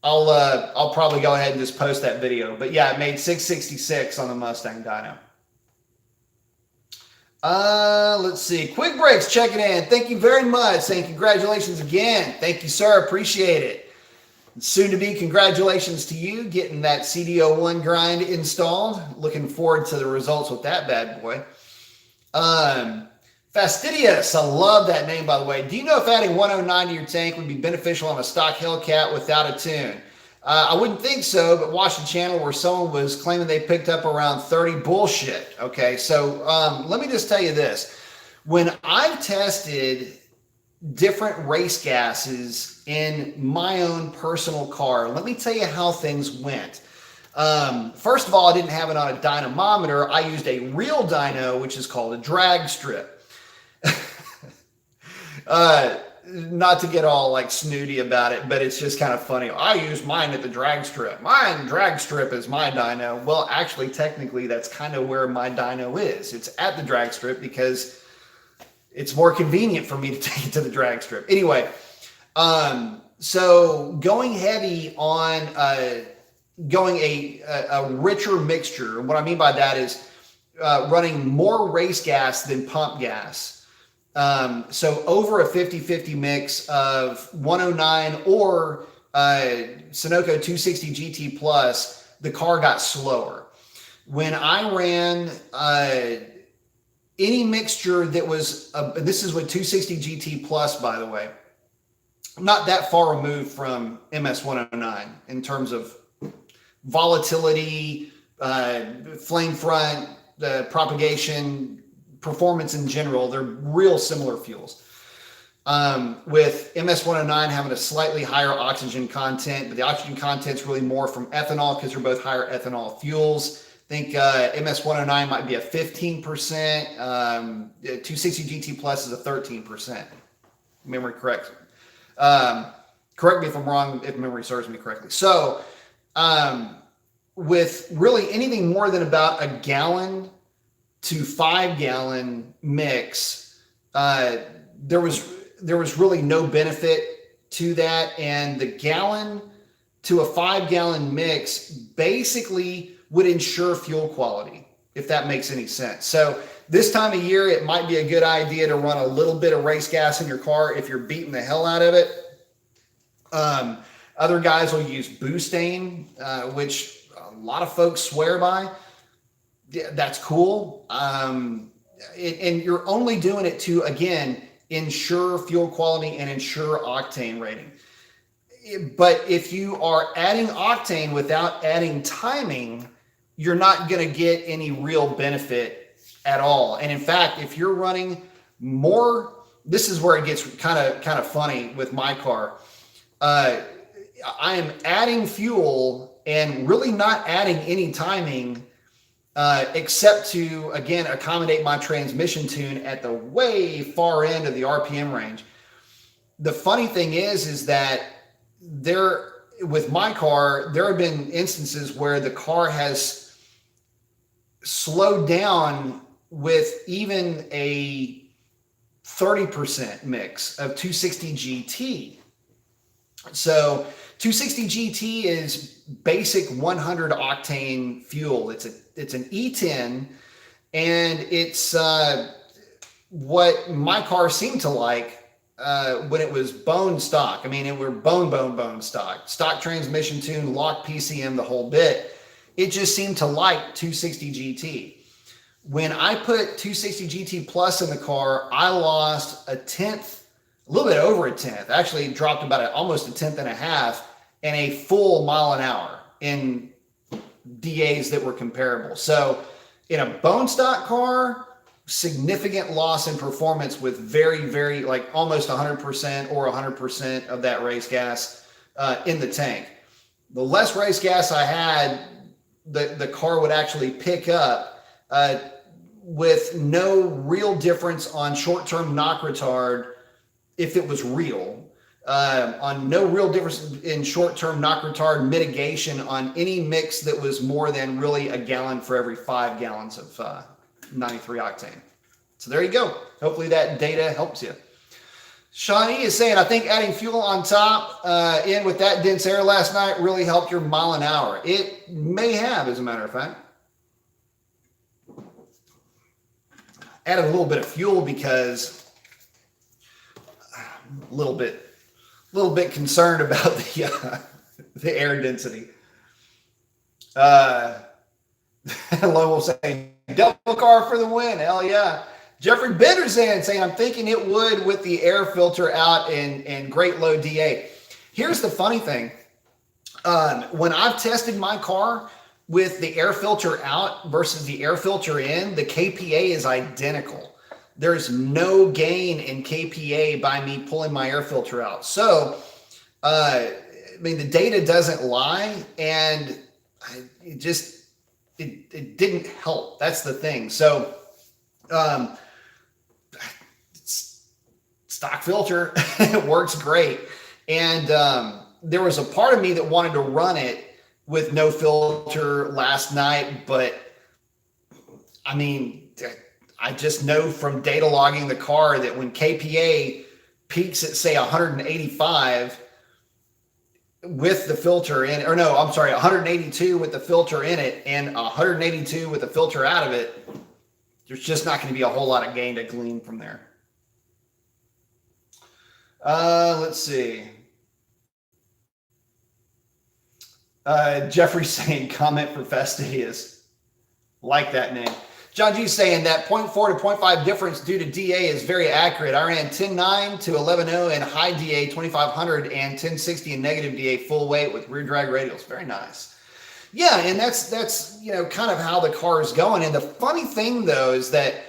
[SPEAKER 1] I'll probably go ahead and just post that video. But yeah, it made 666 on the Mustang Dyno. Let's see. Quick Brix checking in. Thank you very much. Saying congratulations again. Thank you, sir. Appreciate it. Soon to be congratulations to you getting that CDO1 grind installed. Looking forward to the results with that bad boy. Fastidious. I love that name, by the way. Do you know if adding 109 to your tank would be beneficial on a stock Hellcat without a tune? I wouldn't think so, but watched a channel where someone was claiming they picked up around 30 bullshit. Okay, so let me just tell you this. When I've tested different race gases in my own personal car, let me tell you how things went. First of all, I didn't have it on a dynamometer. I used a real dyno, which is called a drag strip. Not to get all like snooty about it, but it's just kind of funny. I use mine at the drag strip. Mine drag strip is my dyno. Well, actually, technically, that's kind of where my dyno is. It's at the drag strip because it's more convenient for me to take it to the drag strip. Anyway, so going heavy on going a richer mixture. What I mean by that is running more race gas than pump gas. So over a 50-50 mix of 109 or Sunoco 260 GT Plus, the car got slower. When I ran any mixture that was, this is with 260 GT Plus, by the way, not that far removed from MS 109 in terms of volatility, flame front, propagation, performance in general. They're real similar fuels. With MS-109 having a slightly higher oxygen content, but the oxygen content's really more from ethanol because they're both higher ethanol fuels. I think MS-109 might be a 15%. 260 GT Plus is a 13%. Memory correct. Correct me if I'm wrong, if memory serves me correctly. So with really anything more than about a gallon to 5 gallon mix, there was really no benefit to that. And the gallon to a 5 gallon mix basically would ensure fuel quality, if that makes any sense. So this time of year, it might be a good idea to run a little bit of race gas in your car if you're beating the hell out of it. Other guys will use butane, which a lot of folks swear by. Yeah, that's cool. And you're only doing it to, again, ensure fuel quality and ensure octane rating. But if you are adding octane without adding timing, you're not going to get any real benefit at all. And in fact, if you're running more, this is where it gets kind of funny with my car. I am adding fuel and really not adding any timing, except to, again, accommodate my transmission tune at the way far end of the RPM range. The funny thing is that with my car, there have been instances where the car has slow down with even a 30% mix of 260 GT. So 260 GT is basic 100 octane fuel. It's an E10, and it's what my car seemed to like when it was bone stock. I mean, it were bone stock transmission tune, lock PCM, the whole bit. It just seemed to like 260 GT. When I put 260 GT Plus in the car, I lost a tenth, a little bit over a tenth. Actually, it dropped about almost a tenth and a half, and a full mile an hour in DAs that were comparable. So in a bone stock car, significant loss in performance with very, very, like almost 100% or 100% of that race gas in the tank. The less race gas I had, the car would actually pick up with no real difference on short-term knock retard if it was real. On no real difference in short-term knock retard mitigation on any mix that was more than really a gallon for every 5 gallons of 93 octane. So there you go. Hopefully that data helps you. Shani is saying, I think adding fuel on top in with that dense air last night really helped your mile an hour. It may have, as a matter of fact. Added a little bit of fuel because I'm a little bit concerned about the air density. Hello, will say double car for the win. Hell yeah. Jeffrey Bender's saying, I'm thinking it would with the air filter out and great low DA. Here's the funny thing. When I've tested my car with the air filter out versus the air filter in, the KPA is identical. There's no gain in KPA by me pulling my air filter out. So, I mean, the data doesn't lie, and it didn't help. That's the thing. So, stock filter, it works great. And there was a part of me that wanted to run it with no filter last night, but I mean, I just know from data logging the car that when KPA peaks at say 185 with the filter in, or no, I'm sorry, 182 with the filter in it and 182 with the filter out of it, there's just not going to be a whole lot of gain to glean from there. Let's see. Jeffrey's saying comment for fastidious. Like that name. John G's saying that 0.4 to 0.5 difference due to DA is very accurate. I ran 10.9 to 11.0 and high DA 2500 and 1060 and negative DA full weight with rear drag radials. Very nice. Yeah, and that's you know kind of how the car is going. And the funny thing though is that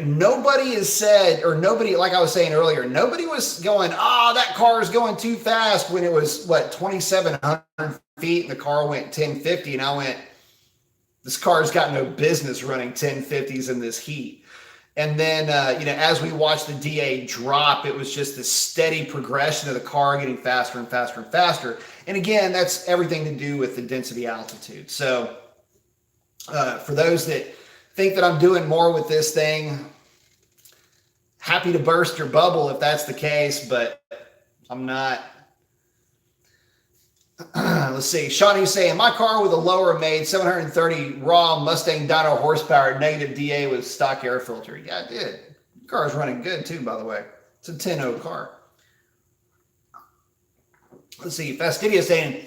[SPEAKER 1] nobody has said, or nobody, like I was saying earlier, nobody was going, that car is going too fast when it was, 2,700 feet and the car went 1050. And I went, this car's got no business running 1050s in this heat. And then, as we watched the DA drop, it was just this steady progression of the car getting faster and faster and faster. And again, that's everything to do with the density altitude. So for those that think that I'm doing more with this thing, happy to burst your bubble if that's the case, but I'm not. Let's see. Shawnee's saying, my car with a lower made 730 raw Mustang Dyno horsepower, negative DA with stock air filter. Yeah, it did. The car's running good too, by the way. It's a 10.0 car. Let's see. Fastidious saying,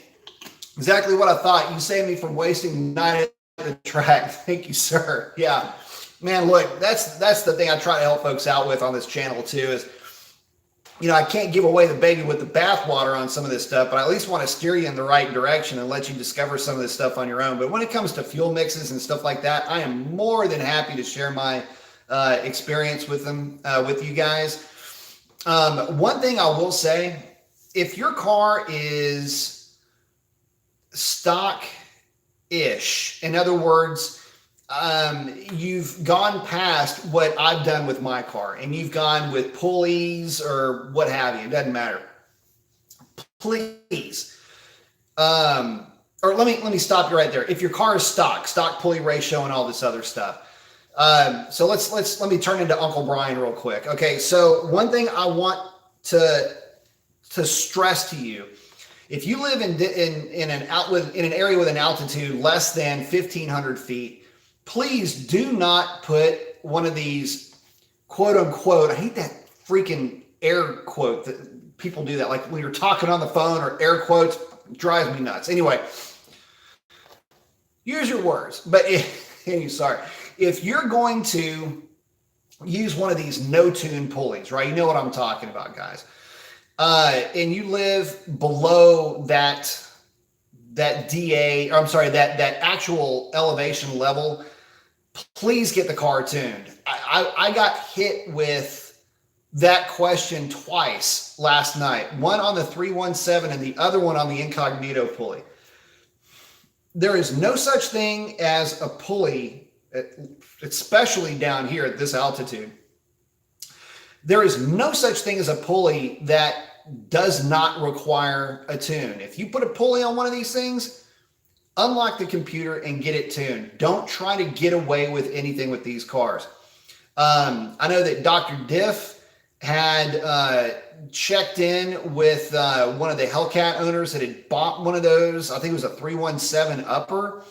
[SPEAKER 1] exactly what I thought. You saved me from wasting the night at the track. Thank you, sir. Yeah. Man, look, that's the thing I try to help folks out with on this channel too is, I can't give away the baby with the bathwater on some of this stuff, but I at least want to steer you in the right direction and let you discover some of this stuff on your own. But when it comes to fuel mixes and stuff like that, I am more than happy to share my experience with them, with you guys. One thing I will say, if your car is stock-ish, in other words, you've gone past what I've done with my car and you've gone with pulleys or what have you, it doesn't matter. Please, or let me stop you right there. If your car is stock pulley ratio and all this other stuff. So let me turn into Uncle Brian real quick. Okay, so one thing I want to stress to you: if you live in an area with an altitude less than 1,500 feet, please do not put one of these quote unquote. I hate that freaking air quote that people do that, like when you're talking on the phone or air quotes, drives me nuts. Anyway, use your words. But sorry, if you're going to use one of these no-tune pulleys, right? You know what I'm talking about, guys. And you live below that DA, or I'm sorry, that actual elevation level, please get the car tuned. I got hit with that question twice last night, one on the 317 and the other one on the incognito pulley. There is no such thing as a pulley, especially down here at this altitude. There is no such thing as a pulley that does not require a tune. If you put a pulley on one of these things, unlock the computer and get it tuned. Don't try to get away with anything with these cars. I know that Dr. Diff had checked in with one of the Hellcat owners that had bought one of those. I think it was a 317 upper.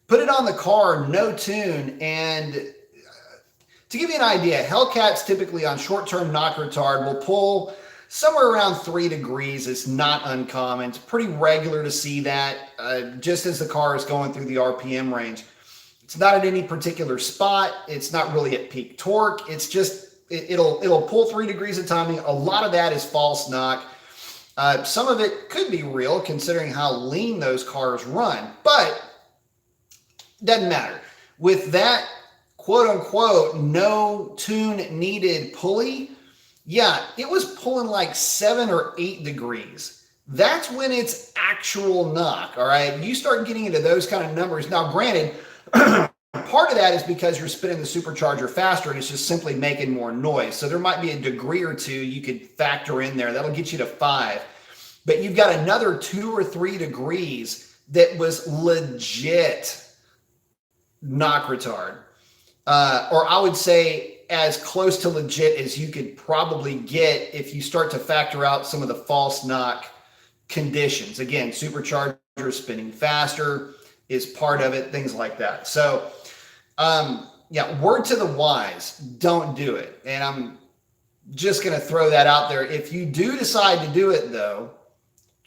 [SPEAKER 1] Put it on the car, no tune. And to give you an idea, Hellcats typically on short-term knock retard will pull somewhere around 3 degrees. It's not uncommon. It's pretty regular to see that just as the car is going through the RPM range. It's not at any particular spot. It's not really at peak torque. It's just, it'll pull 3 degrees of timing. A lot of that is false knock. Some of it could be real considering how lean those cars run, but doesn't matter. With that quote unquote no tune needed pulley, yeah, it was pulling like 7 or 8 degrees. That's when it's actual knock. All right. You start getting into those kind of numbers. Now, granted, part of that is because you're spinning the supercharger faster and it's just simply making more noise. So there might be a degree or two you could factor in there. That'll get you to 5. But you've got another 2 or 3 degrees that was legit knock retard. Or I would say as close to legit as you could probably get if you start to factor out some of the false knock conditions. Again, supercharger spinning faster is part of it, things like that. So, yeah, word to the wise, don't do it. And I'm just going to throw that out there. If you do decide to do it, though,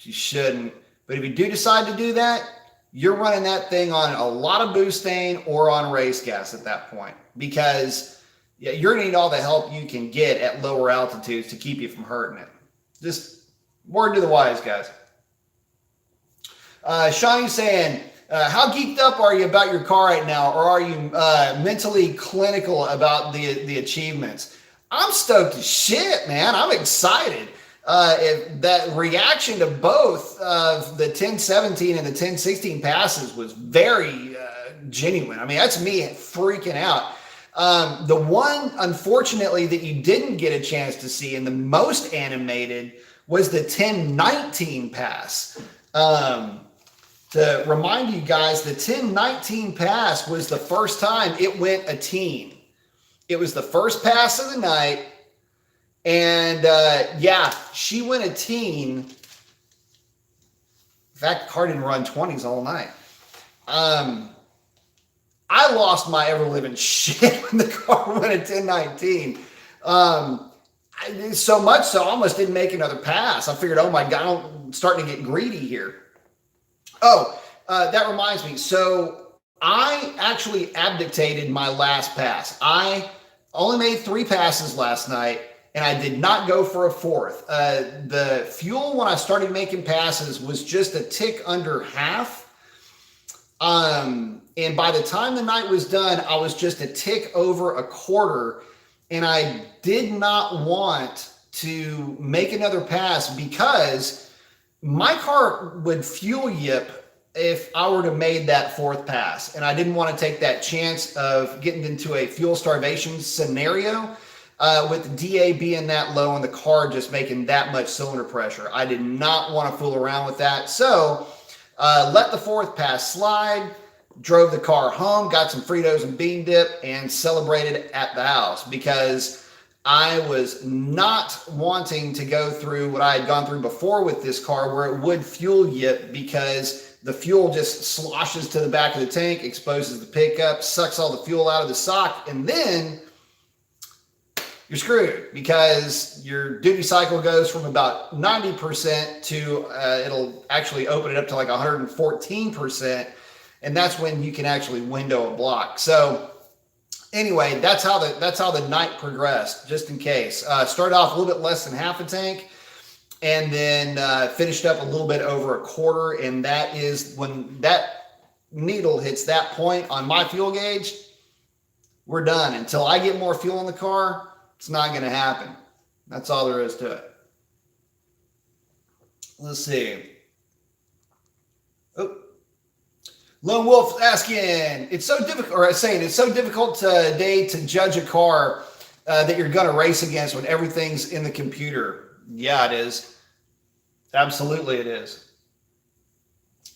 [SPEAKER 1] you shouldn't. But if you do decide to do that, you're running that thing on a lot of butane or on race gas at that point, because yeah, you're going to need all the help you can get at lower altitudes to keep you from hurting it. Just word to the wise, guys. Shanice saying, how geeked up are you about your car right now? Or are you mentally clinical about the achievements? I'm stoked as shit, man. I'm excited. If that reaction to both of the 1017 and the 1016 passes was very genuine. I mean, that's me freaking out. The one, unfortunately, that you didn't get a chance to see and the most animated was the 1019 pass. To remind you guys, the 1019 pass was the first time it went a teen. It was the first pass of the night. And yeah, she went a teen. In fact, the car didn't run 20s all night. I lost my ever-living shit when the car went a 1019. So much so, I almost didn't make another pass. I figured, oh my God, I'm starting to get greedy here. Oh, that reminds me. So I actually abdicated my last pass. I only made 3 passes last night, and I did not go for a 4th. The fuel when I started making passes was just a tick under half. And by the time the night was done, I was just a tick over a quarter, and I did not want to make another pass because my car would fuel yip if I were to made that 4th pass. And I didn't want to take that chance of getting into a fuel starvation scenario with the DA being that low and the car just making that much cylinder pressure. I did not want to fool around with that. So Let the fourth pass slide, drove the car home, got some Fritos and bean dip, and celebrated at the house because I was not wanting to go through what I had gone through before with this car where it would fuel yip because the fuel just sloshes to the back of the tank, exposes the pickup, sucks all the fuel out of the sock, and then you're screwed because your duty cycle goes from about 90% to it'll actually open it up to like 114%, and that's when you can actually window a block. So anyway, that's how the night progressed. Just in case, started off a little bit less than half a tank, and then finished up a little bit over a quarter. And that is when that needle hits that point on my fuel gauge, we're done. Until I get more fuel in the car, it's not going to happen. That's all there is to it. Let's see. Oh, Lone Wolf asking, it's so difficult, or saying it's so difficult today to judge a car that you're going to race against when everything's in the computer. Yeah, it is. Absolutely, it is.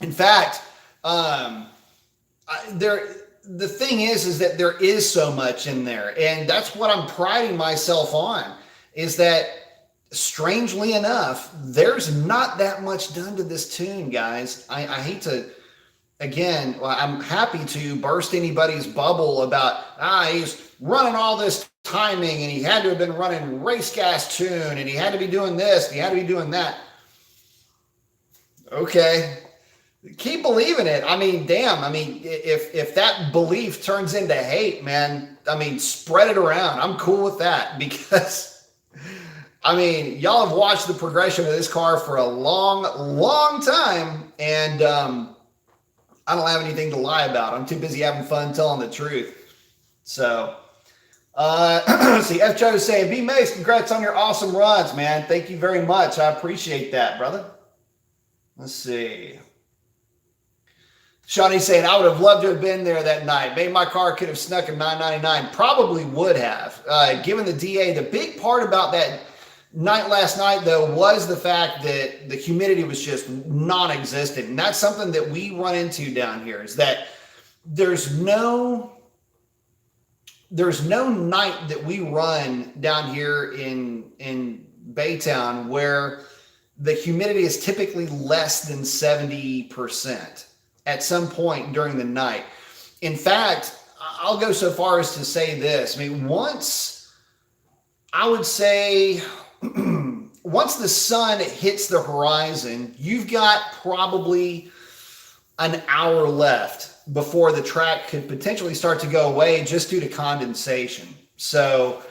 [SPEAKER 1] In fact, the thing is that there is so much in there, and that's what I'm priding myself on, is that strangely enough, there's not that much done to this tune, guys. I hate to, again, I'm happy to burst anybody's bubble about, he's running all this timing and he had to have been running race gas tune and he had to be doing this and he had to be doing that. Okay. Keep believing it. I mean, damn. I mean, if that belief turns into hate, man, I mean, spread it around. I'm cool with that because, I mean, y'all have watched the progression of this car for a long, long time, and I don't have anything to lie about. I'm too busy having fun telling the truth. So, see, F. Joe is saying, B. Mace, congrats on your awesome runs, man. Thank you very much. I appreciate that, brother. Let's see. Shanice saying, I would have loved to have been there that night. Maybe my car could have snuck a 999. Probably would have. Given the DA, the big part about that night last night, though, was the fact that the humidity was just non-existent. And that's something that we run into down here, is that there's no night that we run down here in Baytown where the humidity is typically less than 70%. At some point during the night. In fact, I'll go so far as to say this. I mean, once the sun hits the horizon, you've got probably an hour left before the track could potentially start to go away just due to condensation. So,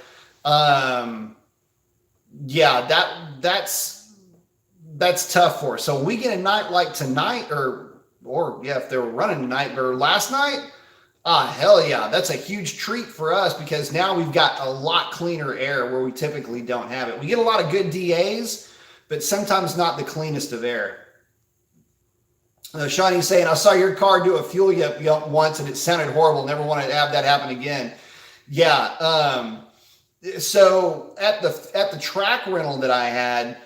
[SPEAKER 1] yeah, that's tough for us. So we get a night like tonight, or yeah, if they were running tonight or last night, hell yeah, that's a huge treat for us because now we've got a lot cleaner air where we typically don't have it. We get a lot of good DAs, but sometimes not the cleanest of air. Shawnee's saying, I saw your car do a fuel yip once and it sounded horrible. Never want to have that happen again. Yeah. So at the track rental that I had,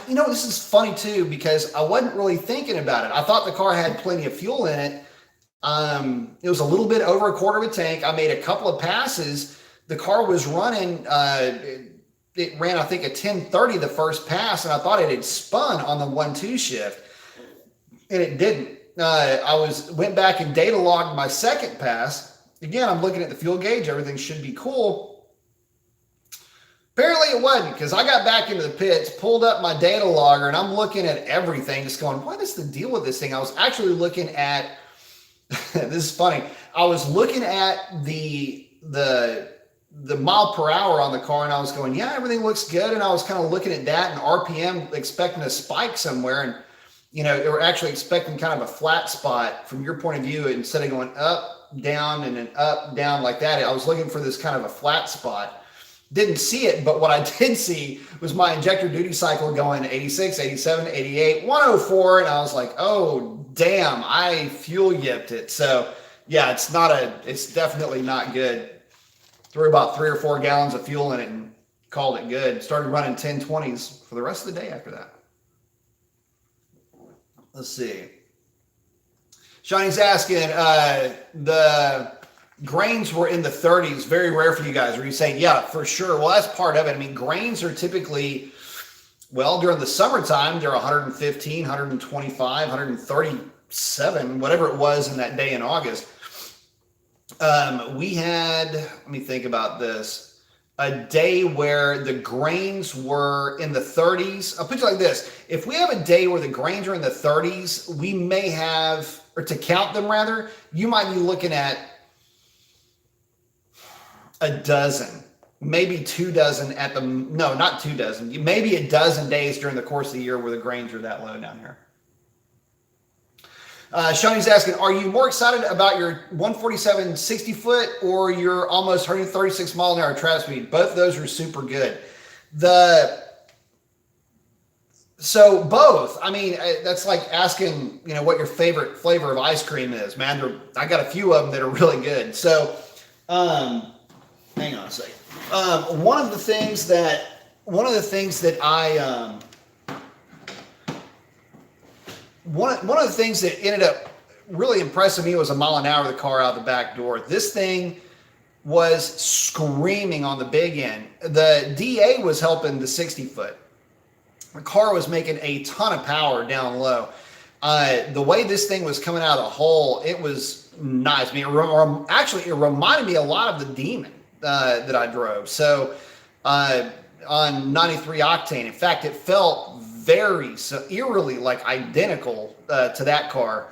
[SPEAKER 1] this is funny too, because I wasn't really thinking about it. I thought the car had plenty of fuel in it. It was a little bit over a quarter of a tank. I made a couple of passes. The car was running, it ran, I think, a 1030 the first pass, and I thought it had spun on the 1-2 shift, and it didn't. Went back and data logged my second pass. Again, I'm looking at the fuel gauge. Everything should be cool. Apparently it wasn't, because I got back into the pits, pulled up my data logger, and I'm looking at everything, just going, what is the deal with this thing? I was actually looking at, this is funny, I was looking at the mile per hour on the car, and I was going, yeah, everything looks good, and I was kind of looking at that, and RPM expecting a spike somewhere, and, they were actually expecting kind of a flat spot from your point of view, instead of going up, down, and then up, down like that. I was looking for this kind of a flat spot. Didn't see it, but what I did see was my injector duty cycle going 86, 87, 88, 104, and I was like, oh, damn, I fuel yipped it. So, yeah, it's definitely not good. Threw about 3 or 4 gallons of fuel in it and called it good. Started running 1020s for the rest of the day after that. Let's see. Shani's asking, the grains were in the 30s, very rare for you guys. Were you saying, yeah, for sure? Well, that's part of it. I mean, grains are typically, well, during the summertime, they're 115, 125, 137, whatever it was in that day in August. We had, let me think about this, a day where the grains were in the 30s. I'll put it like this. If we have a day where the grains are in the 30s, we may have, or to count them rather, you might be looking at a dozen, maybe 2 dozen at the, no, not 2 dozen, maybe a dozen days during the course of the year where the grains are that low down here. Shani's asking, are you more excited about your 147 60 foot or your almost 136 mile an hour track speed? Both of those are super good. So both, I mean, that's like asking, you know, what your favorite flavor of ice cream is, man. I got a few of them that are really good. So, hang on a second. One of the things that I, one of the things that ended up really impressing me was a mile an hour of the car out the back door. This thing was screaming on the big end. The DA was helping the 60 foot. The car was making a ton of power down low. The way this thing was coming out of the hole, it was nice. I mean, it reminded me a lot of the Demon that I drove. So on 93 octane, in fact, it felt very eerily like identical to that car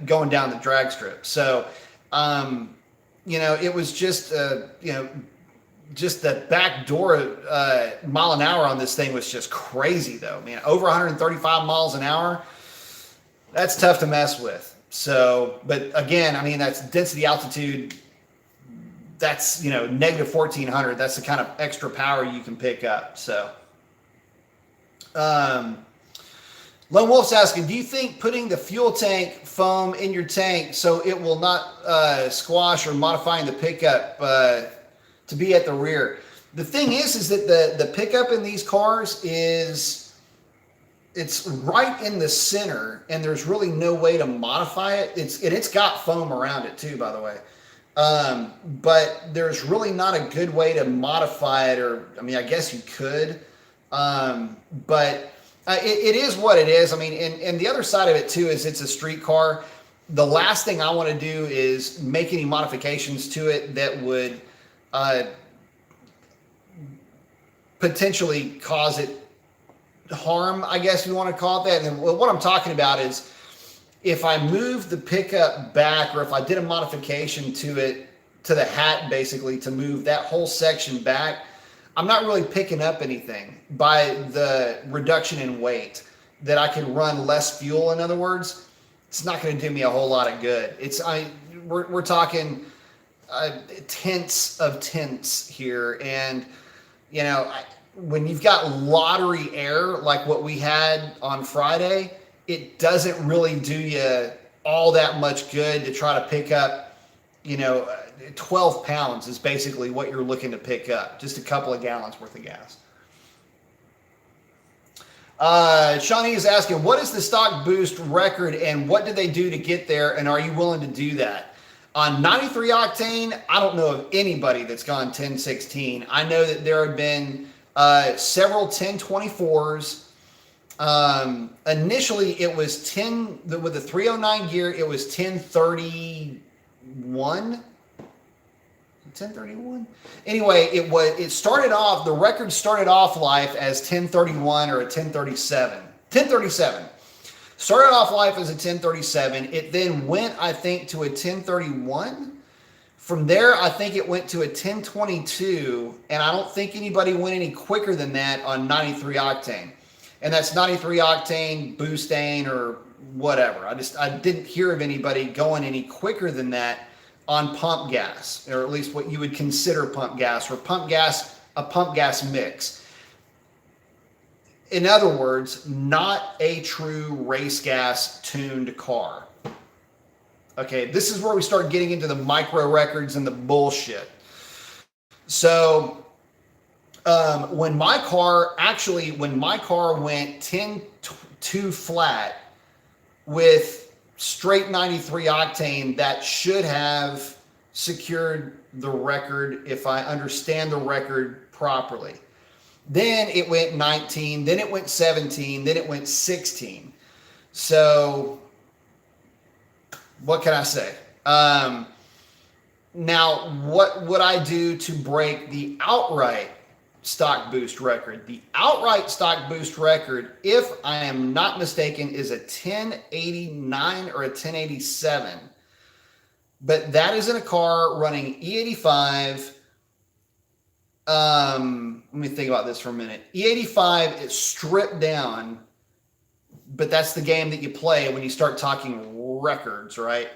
[SPEAKER 1] going down the drag strip. So, you know, it was just, you know, just the back door mile an hour on this thing was just crazy though. Man, over 135 miles an hour, that's tough to mess with. So, but again, I mean, that's density altitude. That's, you know, negative 1400. That's the kind of extra power you can pick up. So, Lone Wolf's asking, do you think putting the fuel tank foam in your tank so it will not squash or modifying the pickup to be at the rear? The thing is that the pickup in these cars it's right in the center and there's really no way to modify it. It's got foam around it too, by the way. But there's really not a good way to modify it, or, I mean, I guess you could. But it is what it is. I mean, and the other side of it too is it's a street car. The last thing I want to do is make any modifications to it that would potentially cause it harm, I guess you want to call it that. And what I'm talking about is if I move the pickup back, or if I did a modification to it, to the hat basically, to move that whole section back, I'm not really picking up anything by the reduction in weight, that I can run less fuel. In other words, it's not going to do me a whole lot of good. We're talking tenths of tenths here. And, you know, when you've got lottery air like what we had on Friday, it doesn't really do you all that much good to try to pick up, you know, 12 pounds is basically what you're looking to pick up. Just a couple of gallons worth of gas. Shawnee is asking, what is the stock boost record and what did they do to get there? And are you willing to do that? On 93 octane, I don't know of anybody that's gone 1016. I know that there have been several 1024s. Initially it was 10 with the 309 gear, it was 1031. 1031. Anyway, it started off, the record started off life as 1031 or a 1037. 1037. Started off life as a 1037. It then went, I think, to a 1031. From there, I think it went to a 1022, and I don't think anybody went any quicker than that on 93 octane. And that's 93 octane, boostane, or whatever. I didn't hear of anybody going any quicker than that on pump gas, or at least what you would consider pump gas, or a pump gas mix. In other words, not a true race gas tuned car. Okay, this is where we start getting into the micro records and the bullshit. So when my car went 10-2 flat with straight 93 octane that should have secured the record if I understand the record properly. Then it went 19, then it went 17, then it went 16. So what can I say? Now, what would I do to break the outright stock boost record? The outright stock boost record, if I am not mistaken, is a 1089 or a 1087. But that is in a car running E85. Let me think about this for a minute. E85 is stripped down, but that's the game that you play when you start talking records, right?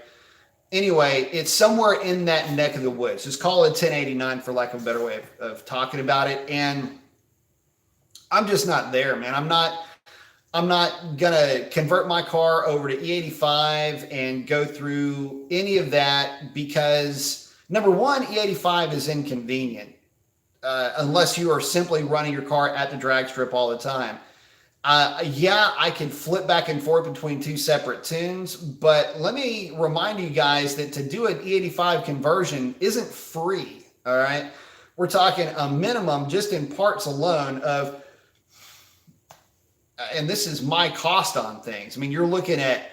[SPEAKER 1] Anyway, it's somewhere in that neck of the woods. Just call it 1089 for lack of a better way of talking about it. And I'm just not there, man. I'm not gonna convert my car over to E85 and go through any of that because number one, E85 is inconvenient unless you are simply running your car at the drag strip all the time. Yeah, I can flip back and forth between two separate tunes, but let me remind you guys that to do an E85 conversion isn't free, all right? We're talking a minimum just in parts alone of, and this is my cost on things. I mean, you're looking at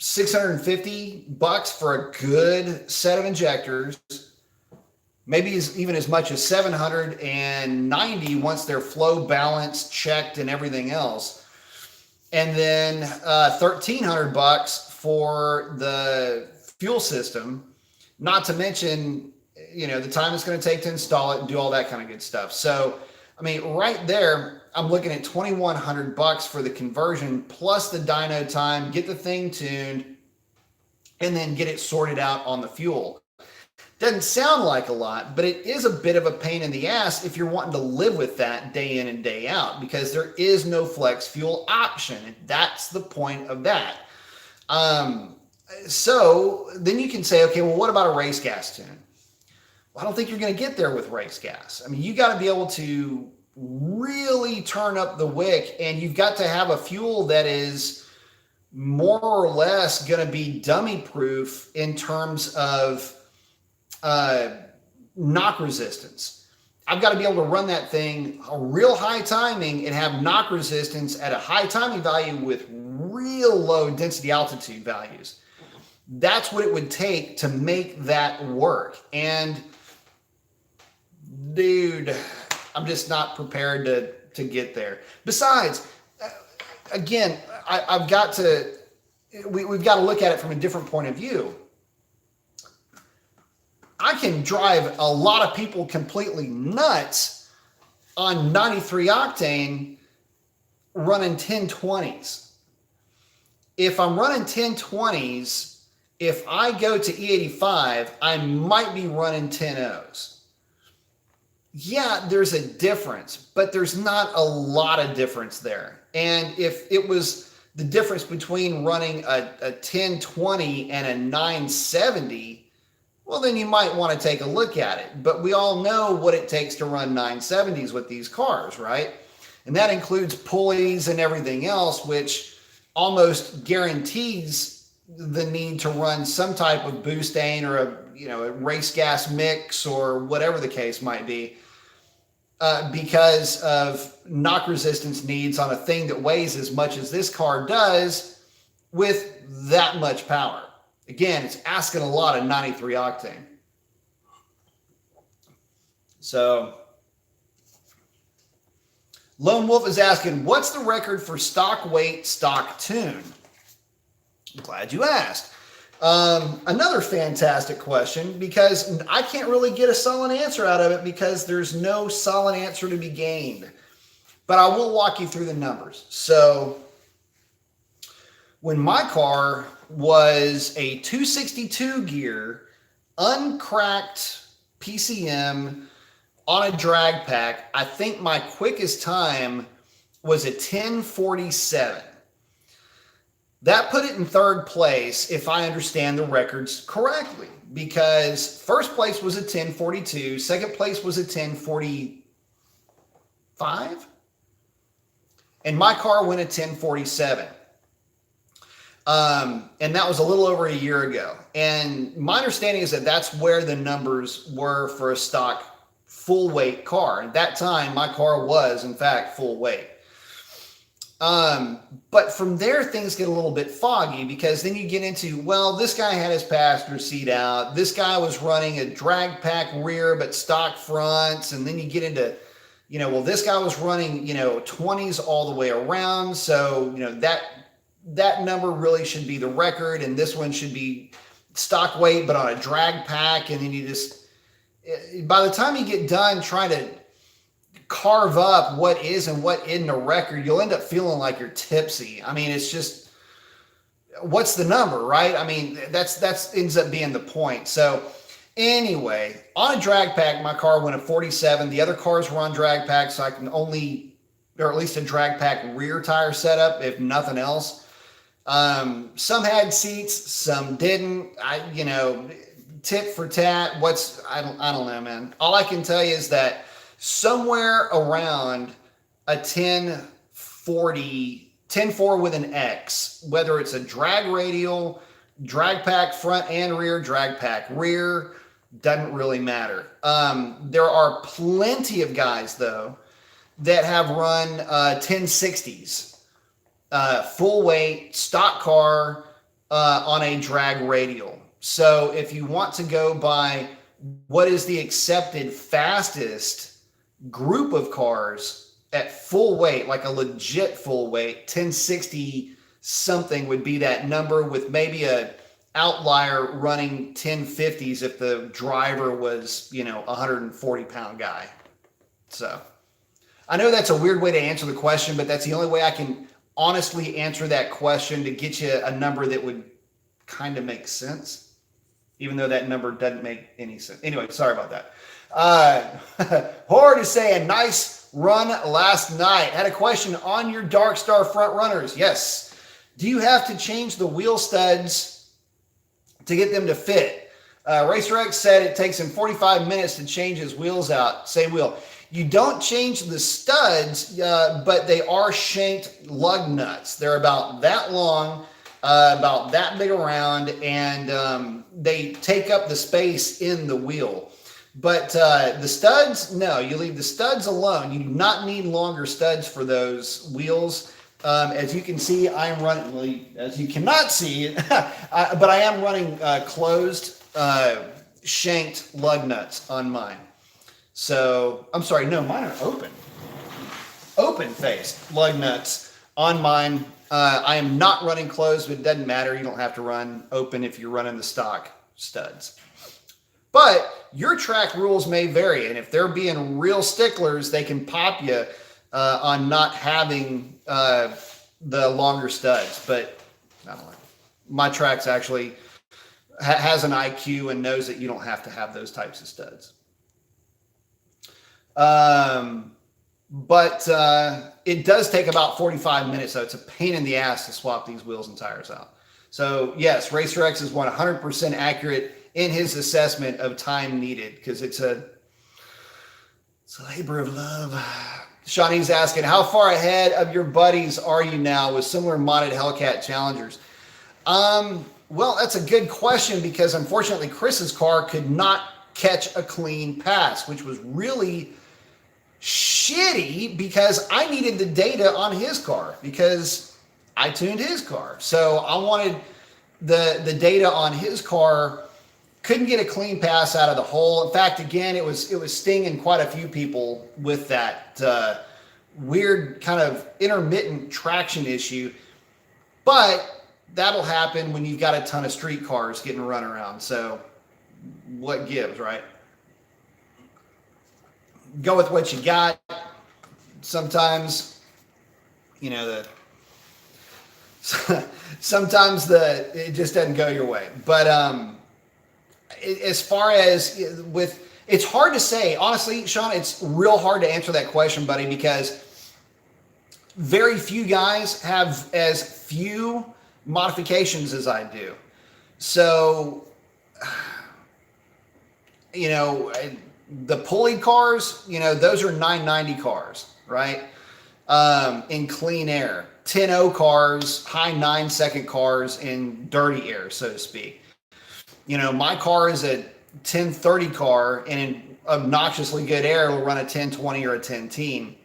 [SPEAKER 1] $650 for a good set of injectors, maybe even as much as $790 once they're flow balanced, checked, and everything else. And then $1,300 for the fuel system, not to mention, you know, the time it's going to take to install it and do all that kind of good stuff. So, I mean, right there, I'm looking at $2,100 for the conversion plus the dyno time, get the thing tuned, and then get it sorted out on the fuel. Doesn't sound like a lot, but it is a bit of a pain in the ass if you're wanting to live with that day in and day out because there is no flex fuel option. And that's the point of that. So then you can say, okay, well, what about a race gas tune? Well, I don't think you're going to get there with race gas. I mean, you got to be able to really turn up the wick, and you've got to have a fuel that is more or less going to be dummy proof in terms of knock resistance. I've got to be able to run that thing a real high timing and have knock resistance at a high timing value with real low density altitude values. That's what it would take to make that work. And dude, I'm just not prepared to get there. Besides, again, we've got to look at it from a different point of view. I can drive a lot of people completely nuts on 93 octane running 1020s. If I'm running 1020s, if I go to E85, I might be running 10.0s. Yeah, there's a difference, but there's not a lot of difference there. And if it was the difference between running a 1020 and a 970, well, then you might want to take a look at it. But we all know what it takes to run 970s with these cars, right? And that includes pulleys and everything else, which almost guarantees the need to run some type of boostane or a race gas mix or whatever the case might be, because of knock resistance needs on a thing that weighs as much as this car does with that much power. Again, it's asking a lot of 93 octane. So, Lone Wolf is asking, what's the record for stock weight, stock tune? I'm glad you asked. Another fantastic question, because I can't really get a solid answer out of it because there's no solid answer to be gained. But I will walk you through the numbers. So, when my car was a 262 gear, uncracked PCM on a drag pack, I think my quickest time was a 1047. That put it in third place, if I understand the records correctly, because first place was a 1042, second place was a 1045, and my car went a 1047. And that was a little over a year ago. And my understanding is that that's where the numbers were for a stock full weight car. At that time, my car was, in fact, full weight. But from there, things get a little bit foggy because then you get into, well, this guy had his passenger seat out. This guy was running a drag pack rear, but stock fronts. And then you get into, well, this guy was running, 20s all the way around. So, that number really should be the record. And this one should be stock weight, but on a drag pack. And then you just, by the time you get done trying to carve up what is and what isn't a record, you'll end up feeling like you're tipsy. I mean, it's just, what's the number, right? I mean, that's ends up being the point. So anyway, on a drag pack, my car went at 47. The other cars were on drag packs, so I can only, or at least a drag pack rear tire setup, if nothing else. Some had seats, some didn't. Tit for tat. I don't know, man. All I can tell you is that somewhere around a 10-4 with an X, whether it's a drag radial, drag pack front and rear, drag pack rear, doesn't really matter. There are plenty of guys, though, that have run 1060s, full weight, stock car on a drag radial. So if you want to go by what is the accepted fastest group of cars at full weight, like a legit full weight, 1060 something would be that number, with maybe a outlier running 1050s if the driver was, 140 pound guy. So I know that's a weird way to answer the question, but that's the only way I can honestly answer that question to get you a number that would kind of make sense, even though that number doesn't make any sense. Anyway, sorry about that. Horde is saying, nice run last night. Had a question on your Dark Star front runners. Yes. Do you have to change the wheel studs to get them to fit? RacerX said it takes him 45 minutes to change his wheels out. Same wheel. You don't change the studs, but they are shanked lug nuts. They're about that long, about that big around, and they take up the space in the wheel. But the studs, no, you leave the studs alone. You do not need longer studs for those wheels. As you can see, I am running, well, as you cannot see, but I am running closed shanked lug nuts on mine. So, I'm sorry, no, mine are open-faced lug nuts on mine. I am not running closed, but it doesn't matter. You don't have to run open if you're running the stock studs. But your track rules may vary, and if they're being real sticklers, they can pop you on not having the longer studs. But I don't know. My track's actually has an IQ and knows that you don't have to have those types of studs. But it does take about 45 minutes, so it's a pain in the ass to swap these wheels and tires out. So yes, RacerX is 100% accurate in his assessment of time needed, because it's a labor of love. Shanice asking, how far ahead of your buddies are you now with similar modded Hellcat Challengers? Well, that's a good question, because unfortunately Chris's car could not catch a clean pass, which was really shitty because I needed the data on his car because I tuned his car. So I wanted the data on his car. Couldn't get a clean pass out of the hole. In fact, again, it was stinging quite a few people with that weird kind of intermittent traction issue. But that'll happen when you've got a ton of street cars getting run around. So what gives, right? Go with what you got. Sometimes, sometimes it just doesn't go your way. But as far as it's hard to say. Honestly, Sean, it's real hard to answer that question, buddy, because very few guys have as few modifications as I do. So, the pulley cars, those are 990 cars, right? in clean air, 10.0 cars, high 9-second cars in dirty air, so to speak. You know, my car is a 1030 car, and in obnoxiously good air will run a 1020 or a 1010.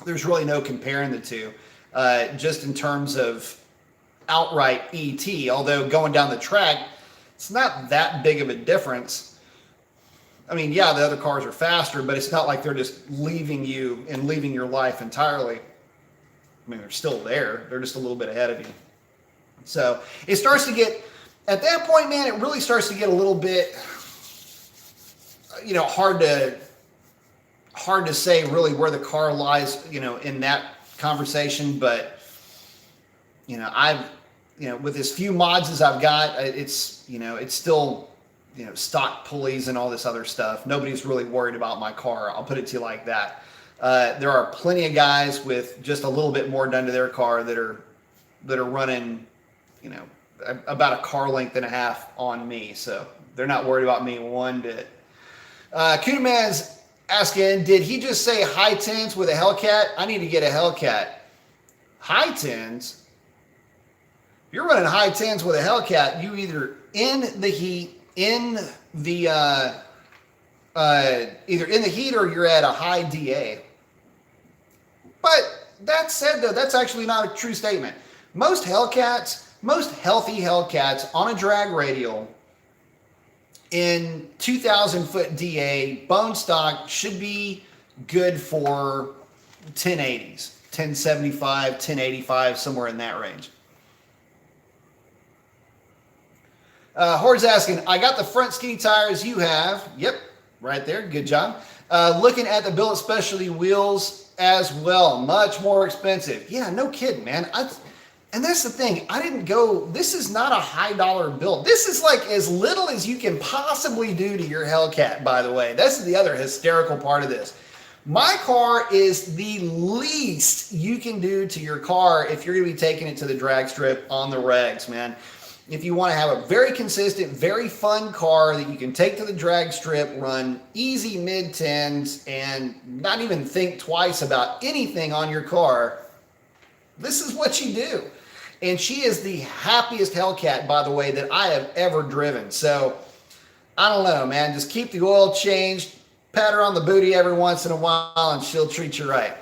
[SPEAKER 1] There's really no comparing the two, just in terms of outright ET, although going down the track, it's not that big of a difference. I mean, yeah, the other cars are faster, but it's not like they're just leaving you and leaving your life entirely. I mean, they're still there. They're just a little bit ahead of you. So it starts to get, at that point, man, it really starts to get a little bit, you know, hard to say really where the car lies, you know, in that conversation. But, you know, with as few mods as I've got, it's, you know, it's still, you know, stock pulleys and all this other stuff. Nobody's really worried about my car. I'll put it to you like that. There are plenty of guys with just a little bit more done to their car that are running, you know, about a car length and a half on me. So they're not worried about me one bit. Kudaman's asking, did he just say high tens with a Hellcat? I need to get a Hellcat. High tens? If you're running high tens with a Hellcat, you either in the heat, either in the heat, or you're at a high DA. But that said, though, that's actually not a true statement. Most Hellcats, most healthy Hellcats on a drag radial in 2,000 foot DA bone stock should be good for 1080s, 1075, 1085, somewhere in that range. Horde's asking, I got the front skinny tires you have. Yep, right there. Good job. Looking at the billet specialty wheels as well. Much more expensive. Yeah, no kidding, man. And that's the thing. I didn't go, this is not a high dollar build. This is like as little as you can possibly do to your Hellcat, by the way. This is the other hysterical part of this. My car is the least you can do to your car if you're going to be taking it to the drag strip on the regs, man. If you want to have a very consistent, very fun car that you can take to the drag strip, run easy mid-tens, and not even think twice about anything on your car, this is what you do. And she is the happiest Hellcat, by the way, that I have ever driven. So, I don't know, man. Just keep the oil changed, pat her on the booty every once in a while, and she'll treat you right.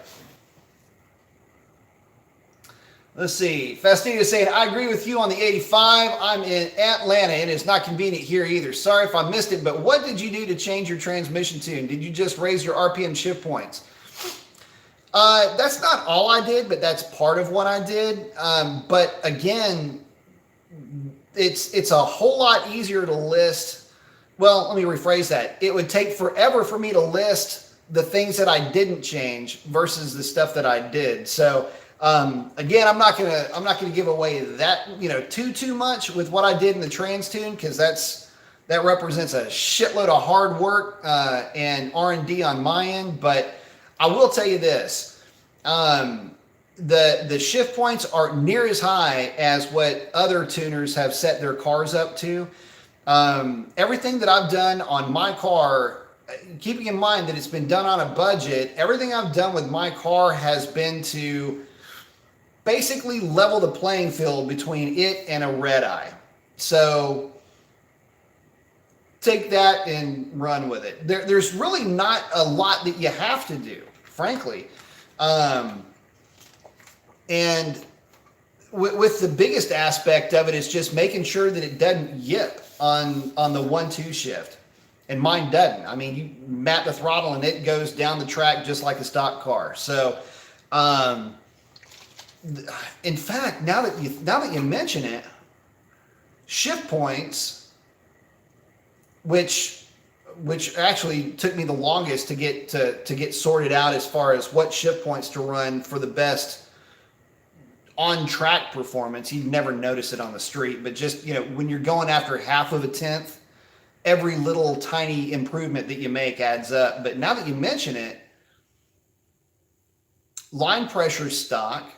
[SPEAKER 1] Let's see. Fastidio's saying, I agree with you on the 85. I'm in Atlanta, and it's not convenient here either. Sorry if I missed it, but what did you do to change your transmission tune? Did you just raise your RPM shift points? That's not all I did, but that's part of what I did. But again, it's a whole lot easier to list. Well, let me rephrase that. It would take forever for me to list the things that I didn't change versus the stuff that I did. So, again, I'm not gonna give away that, you know, too much with what I did in the trans tune, because that represents a shitload of hard work and R&D on my end. But I will tell you this: the shift points aren't near as high as what other tuners have set their cars up to. Everything that I've done on my car, keeping in mind that it's been done on a budget, everything I've done with my car has been to basically level the playing field between it and a red eye. So take that and run with it. There's really not a lot that you have to do, frankly. And with the biggest aspect of it is just making sure that it doesn't yip on the 1-2 shift. And mine doesn't. I mean, you map the throttle and it goes down the track just like a stock car. So, in fact, now that you mention it, shift points, which actually took me the longest to get sorted out as far as what shift points to run for the best on track performance. You'd never notice it on the street, but just, you know, when you're going after half of a tenth, every little tiny improvement that you make adds up. But now that you mention it, line pressure stock.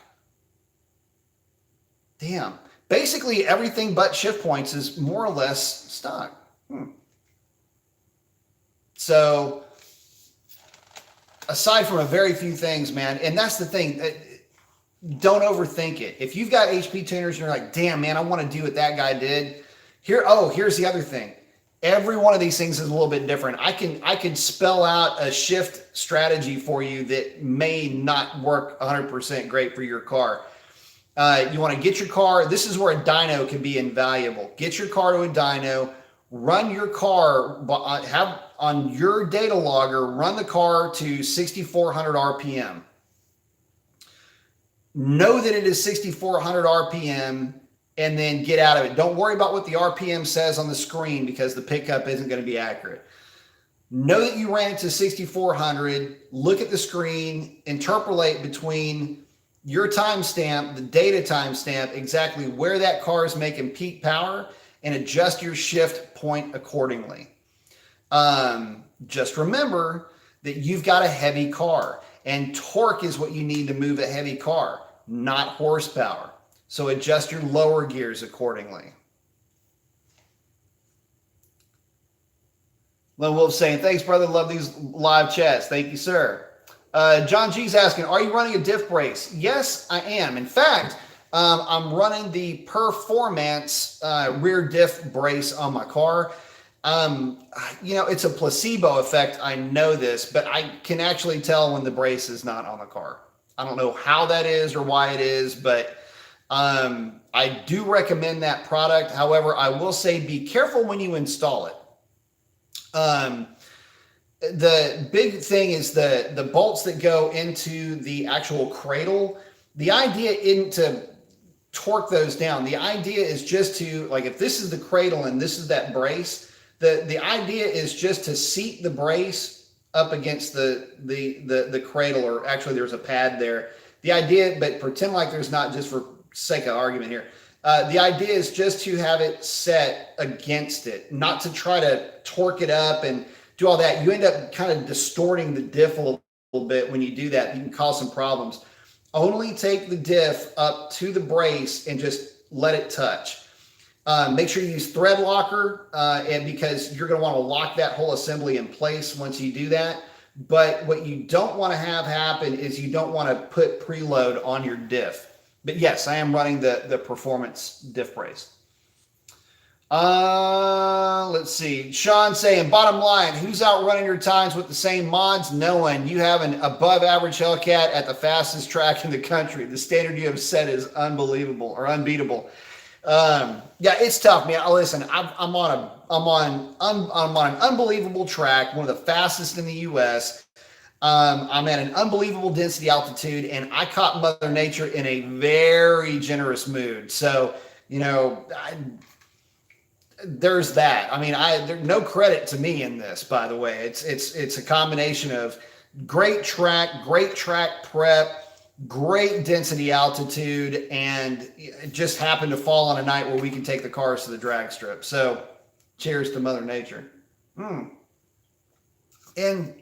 [SPEAKER 1] Damn. Basically, everything but shift points is more or less stock. So, aside from a very few things, man, and that's the thing, don't overthink it. If you've got HP tuners and you're like, damn, man, I want to do what that guy did. Here's the other thing. Every one of these things is a little bit different. I can spell out a shift strategy for you that may not work 100% great for your car. You want to get your car. This is where a dyno can be invaluable. Get your car to a dyno, run your car, have on your data logger, run the car to 6,400 RPM. Know that it is 6,400 RPM and then get out of it. Don't worry about what the RPM says on the screen because the pickup isn't going to be accurate. Know that you ran it to 6,400, look at the screen, interpolate between your timestamp, the data timestamp, exactly where that car is making peak power, and adjust your shift point accordingly. Just remember that you've got a heavy car, and torque is what you need to move a heavy car, not horsepower. So adjust your lower gears accordingly. Lone Wolf saying, thanks, brother. Love these live chats. Thank you, sir. John G's asking, are you running a diff brace? Yes, I am. In fact, I'm running the Performance rear diff brace on my car. You know, it's a placebo effect. I know this, but I can actually tell when the brace is not on the car. I don't know how that is or why it is, but I do recommend that product. However, I will say be careful when you install it. The big thing is the bolts that go into the actual cradle. The idea isn't to torque those down. The idea is just to, like, if this is the cradle and this is that brace, the idea is just to seat the brace up against the cradle, or actually there's a pad there. The idea, but pretend like there's not, just for sake of argument here. The idea is just to have it set against it, not to try to torque it up and do all that. You end up kind of distorting the diff a little bit when you do that. You can cause some problems. Only take the diff up to the brace and just let it touch. Make sure you use thread locker, and because you're going to want to lock that whole assembly in place once you do that. But what you don't want to have happen is you don't want to put preload on your diff. But yes, I am running the Performance diff brace. Let's see. Sean saying, bottom line, who's outrunning your times with the same mods? No one. You have an above average Hellcat at the fastest track in the country. The standard you have set is unbelievable or unbeatable. Yeah, it's tough, man. Listen, I'm on an unbelievable track, one of the fastest in the U.S. I'm at an unbelievable density altitude, and I caught Mother Nature in a very generous mood. So, you know, there's that. I mean, there's no credit to me in this, by the way. It's a combination of great track prep, great density altitude, and it just happened to fall on a night where we can take the cars to the drag strip. So cheers to Mother Nature. And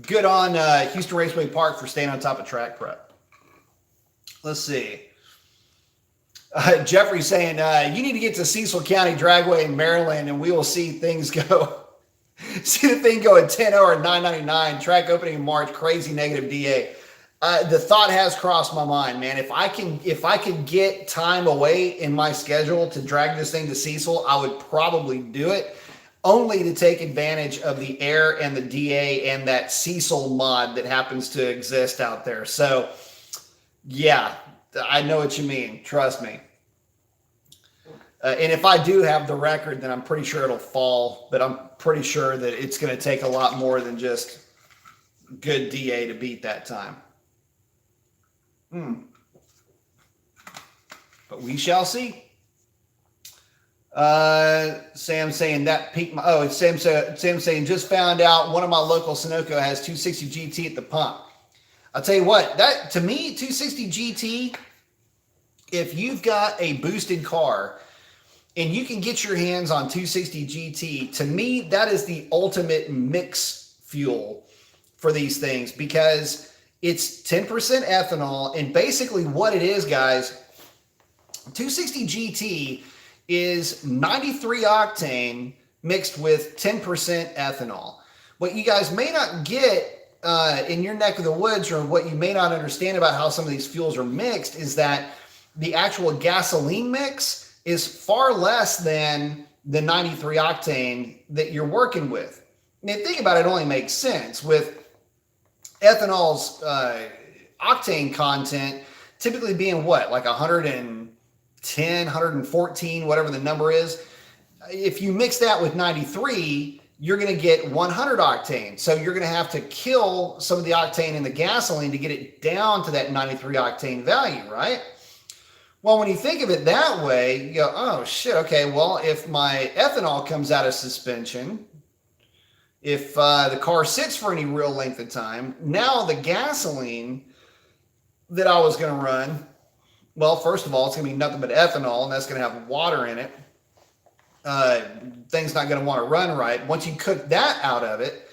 [SPEAKER 1] good on Houston Raceway Park for staying on top of track prep. Let's see. Jeffrey saying, you need to get to Cecil County Dragway in Maryland and we will see things go. See the thing go at 10 or 999, track opening in March, crazy negative DA. The thought has crossed my mind, man. If I could get time away in my schedule to drag this thing to Cecil, I would probably do it, only to take advantage of the air and the DA and that Cecil mod that happens to exist out there. So yeah, I know what you mean. Trust me. And if I do have the record, then I'm pretty sure it'll fall, but I'm pretty sure that it's going to take a lot more than just good DA to beat that time. But we shall see. Sam saying that peaked my, it's Sam saying, just found out one of my local Sunoco has 260 GT at the pump. I'll tell you what, that to me, 260 GT, if you've got a boosted car and you can get your hands on 260 GT, to me, that is the ultimate mix fuel for these things, because it's 10% ethanol. And basically what it is, guys, 260 GT is 93 octane mixed with 10% ethanol. What you guys may not get in your neck of the woods, or what you may not understand about how some of these fuels are mixed, is that the actual gasoline mix is far less than the 93 octane that you're working with. And think about it, it only makes sense with ethanol's octane content typically being what, like 110, 114, whatever the number is. If you mix that with 93, you're going to get 100 octane. So you're going to have to kill some of the octane in the gasoline to get it down to that 93 octane value, right? Well, when you think of it that way, you go, oh shit, okay, well, if my ethanol comes out of suspension, if the car sits for any real length of time, now the gasoline that I was going to run, well, first of all, it's going to be nothing but ethanol, and that's going to have water in it. Things not going to want to run right. Once you cook that out of it,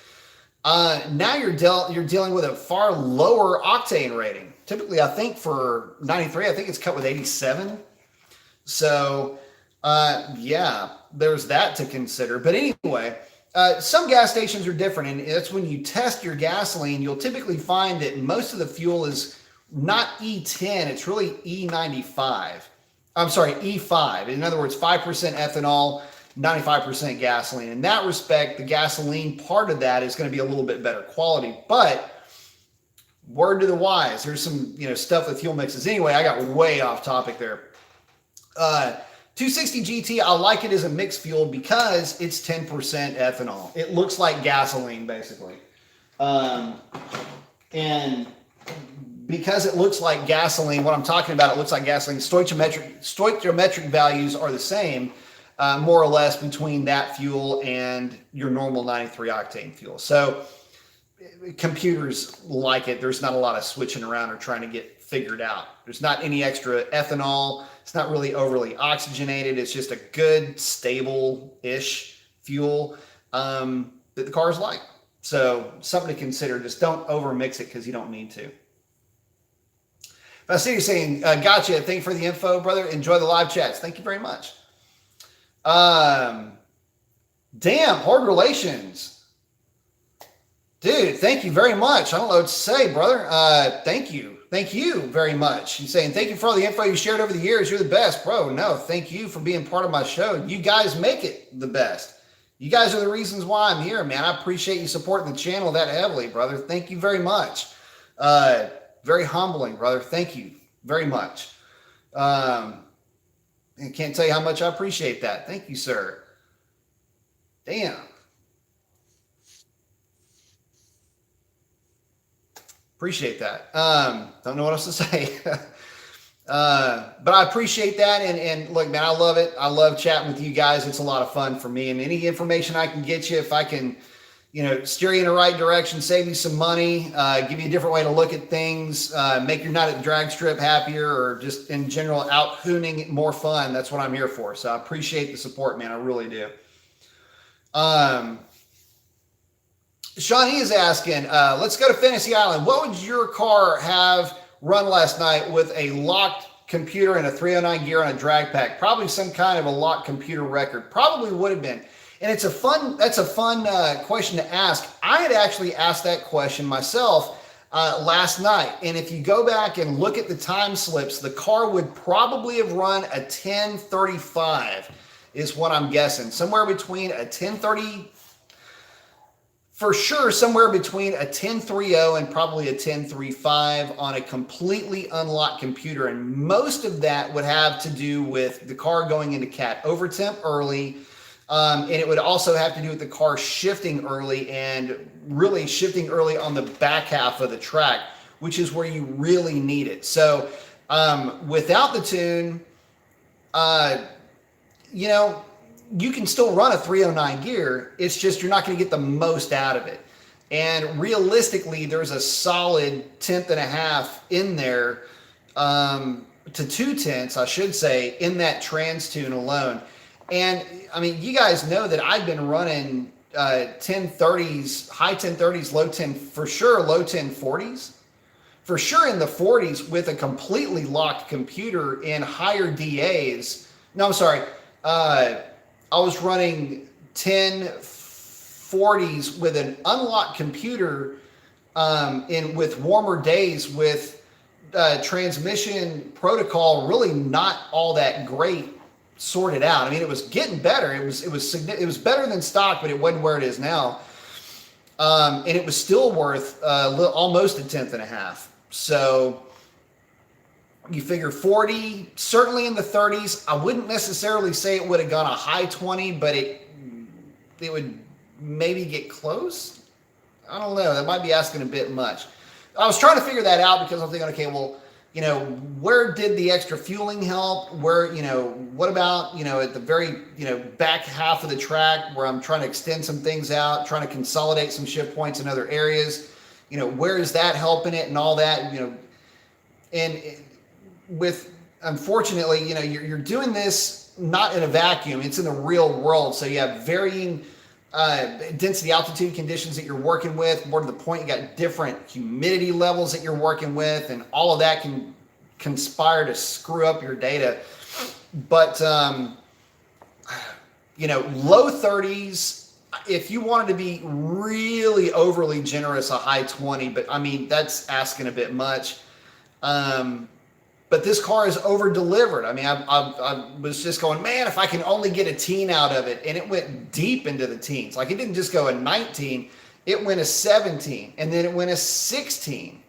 [SPEAKER 1] now you're dealing with a far lower octane rating. Typically, I think for 93, I think it's cut with 87. So, yeah, there's that to consider. But anyway, some gas stations are different, and that's when you test your gasoline, you'll typically find that most of the fuel is not E10, it's really E95. I'm sorry, E5. In other words, 5% ethanol, 95% gasoline. In that respect, the gasoline part of that is going to be a little bit better quality. But word to the wise, there's some stuff with fuel mixes. Anyway, I got way off topic there. 260 GT, I like it as a mixed fuel because it's 10% ethanol. It looks like gasoline, basically. And because it looks like gasoline, what I'm talking about, it looks like gasoline. Stoichiometric values are the same, more or less, between that fuel and your normal 93 octane fuel. So computers like it. There's not a lot of switching around or trying to get figured out. There's not any extra ethanol. It's not really overly oxygenated. It's just a good, stable-ish fuel that the cars like. So something to consider. Just don't overmix it because you don't need to. I see you saying, gotcha. Thank you for the info, brother. Enjoy the live chats. Thank you very much. Damn, hard relations. Dude, thank you very much. I don't know what to say, brother. Thank you. Thank you very much. He's saying, thank you for all the info you shared over the years. You're the best, bro. No, thank you for being part of my show. You guys make it the best. You guys are the reasons why I'm here, man. I appreciate you supporting the channel that heavily, brother. Thank you very much. Very humbling, brother. Thank you very much. I can't tell you how much I appreciate that. Thank you, sir. Damn. Appreciate that. Don't know what else to say. But I appreciate that. And look, man, I love it. I love chatting with you guys. It's a lot of fun for me. And any information I can get you, if I can, steer you in the right direction, save you some money, give you a different way to look at things, make your night at the drag strip happier, or just in general out hooning more fun. That's what I'm here for. So I appreciate the support, man. I really do. Shawnee is asking, let's go to Fantasy Island. What would your car have run last night with a locked computer and a 309 gear on a drag pack? Probably some kind of a locked computer record. Probably would have been. And that's a fun question to ask. I had actually asked that question myself last night. And if you go back and look at the time slips, the car would probably have run a 1035 is what I'm guessing. Somewhere between a 1030, for sure, somewhere between a 1030 and probably a 1035 on a completely unlocked computer. And most of that would have to do with the car going into cat overtemp early. And it would also have to do with the car shifting early, and really shifting early on the back half of the track, which is where you really need it. So without the tune, you can still run a 309 gear. It's just you're not going to get the most out of it. And realistically, there's a solid 10th and a half in there to 2/10, I should say, in that trans tune alone. And I mean, you guys know that I've been running 1030s, high 1030s, low 10, for sure, low 1040s, for sure in the 40s with a completely locked computer in higher DAs. No, I'm sorry. I was running 1040s with an unlocked computer with warmer days, with transmission protocol really not all that great sorted out. I mean, it was getting better. It was better than stock, but it wasn't where it is now. And it was still worth almost a tenth and a half. So you figure 40, certainly in the 30s. I wouldn't necessarily say it would have gone a high 20, but it would maybe get close. I don't know. That might be asking a bit much. I was trying to figure that out because I'm thinking, okay, well, where did the extra fueling help? Where, what about, at the very, back half of the track where I'm trying to extend some things out, trying to consolidate some shift points in other areas, where is that helping it and all that, and with, unfortunately, you're doing this not in a vacuum. It's in the real world. So you have varying density altitude conditions that you're working with. More to the point, you got different humidity levels that you're working with, and all of that can conspire to screw up your data. But low 30s, if you wanted to be really overly generous, a high 20, but I mean, that's asking a bit much. But this car is over-delivered. I mean, I was just going, man, if I can only get a teen out of it. And it went deep into the teens. Like, it didn't just go a 19. It went a 17. And then it went a 16.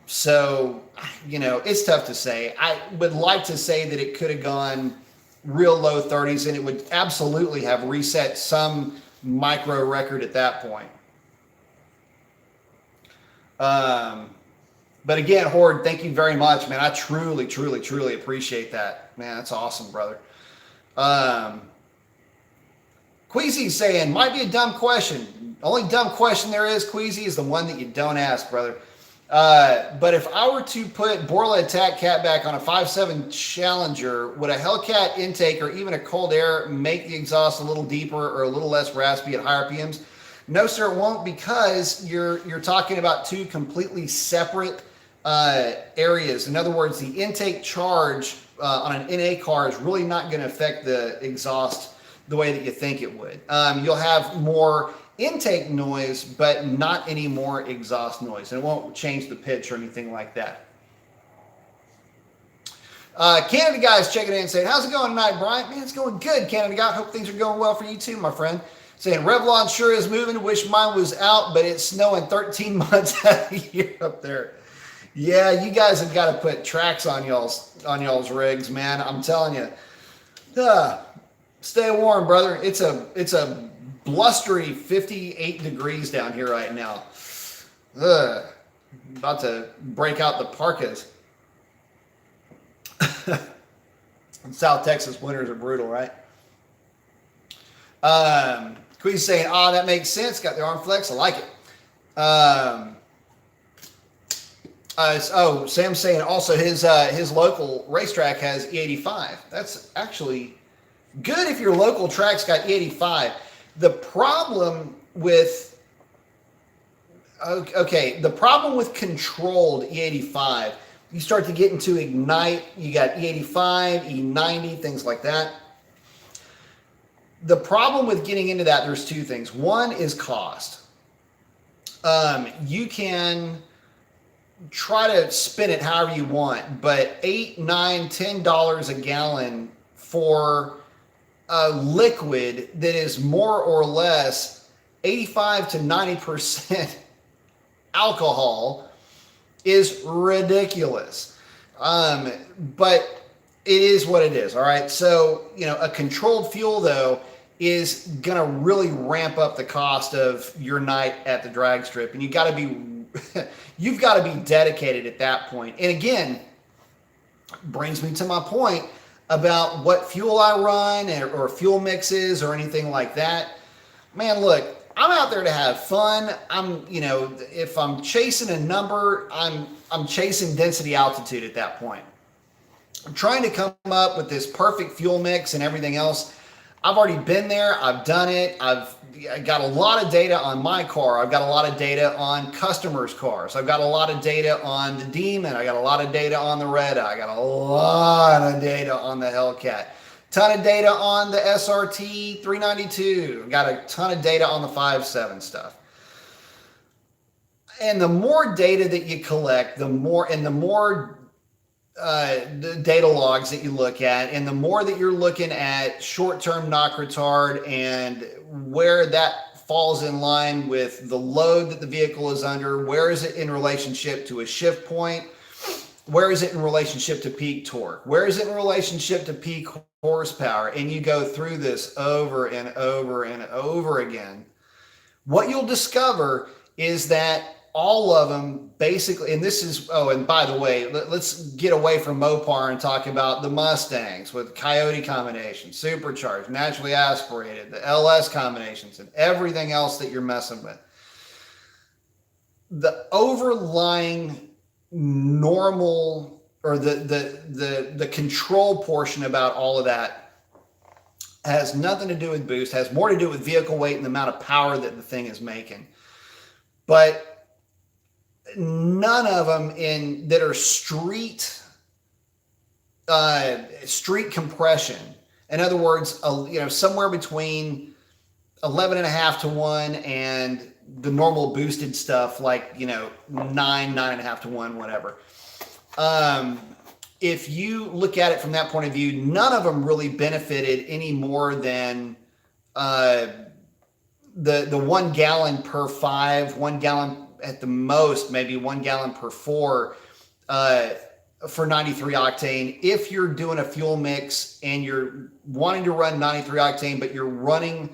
[SPEAKER 1] So, it's tough to say. I would like to say that it could have gone real low 30s, and it would absolutely have reset some micro record at that point. But again, Horde, thank you very much, man. I truly, truly, truly appreciate that. Man, that's awesome, brother. Queasy's saying, might be a dumb question. Only dumb question there is, Queasy, is the one that you don't ask, brother. But if I were to put Borla Attack Catback on a 5.7 Challenger, would a Hellcat intake or even a cold air make the exhaust a little deeper or a little less raspy at higher RPMs? No, sir, it won't, because you're talking about two completely separate areas. In other words, the intake charge on an NA car is really not going to affect the exhaust the way that you think it would. You'll have more intake noise, but not any more exhaust noise, and it won't change the pitch or anything like that. Canada Guy's checking in and saying, how's it going tonight, Brian? Man, it's going good, Canada Guy. Hope things are going well for you too, my friend. Saying, Revlon sure is moving. Wish mine was out, but it's snowing 13 months out of the year up there. Yeah, you guys have got to put tracks on y'all's rigs, man. I'm telling you. Stay warm, brother. It's a blustery 58 degrees down here right now. About to break out the parkas. South Texas winters are brutal, right? Queen's saying, that makes sense. Got the arm flex. I like it. Sam's saying also his local racetrack has E85. That's actually good if your local track's got E85. The problem with controlled E85, you start to get into Ignite. You got E85, E90, things like that. The problem with getting into that, there's two things. One is cost. You can try to spin it however you want, but $8, $9, $10 a gallon for a liquid that is more or less 85 to 90% alcohol is ridiculous. But it is what it is. All right. So, a controlled fuel though is going to really ramp up the cost of your night at the drag strip. And you've got to be dedicated at that point. And again, brings me to my point about what fuel I run or fuel mixes or anything like that. Man, look, I'm out there to have fun. If I'm chasing a number, I'm chasing density altitude at that point. I'm trying to come up with this perfect fuel mix and everything else. I've already been there. I've done it. I got a lot of data on my car. I've got a lot of data on customers' cars. I've got a lot of data on the Demon. I got a lot of data on the Reda. I got a lot of data on the Hellcat. Ton of data on the SRT 392. Got a ton of data on the 5.7 stuff. And the more data that you collect, the more the data logs that you look at, and the more that you're looking at short-term knock retard and where that falls in line with the load that the vehicle is under, where is it in relationship to a shift point, where is it in relationship to peak torque, where is it in relationship to peak horsepower, and you go through this over and over and over again, what you'll discover is that all of them basically, and this is, oh, and by the way, let's get away from Mopar and talk about the Mustangs with Coyote combinations, supercharged, naturally aspirated, the LS combinations, and everything else that you're messing with. The overlying normal, or the control portion about all of that has nothing to do with boost, has more to do with vehicle weight and the amount of power that the thing is making. But none of them that are street compression. In other words, somewhere between 11.5 to 1 and the normal boosted stuff, like 9.5 to 1, whatever. If you look at it from that point of view, none of them really benefited any more than the 1 gallon per 5, 1 gallon at the most, maybe 1 gallon per 4 for 93 octane. If you're doing a fuel mix and you're wanting to run 93 octane, but you're running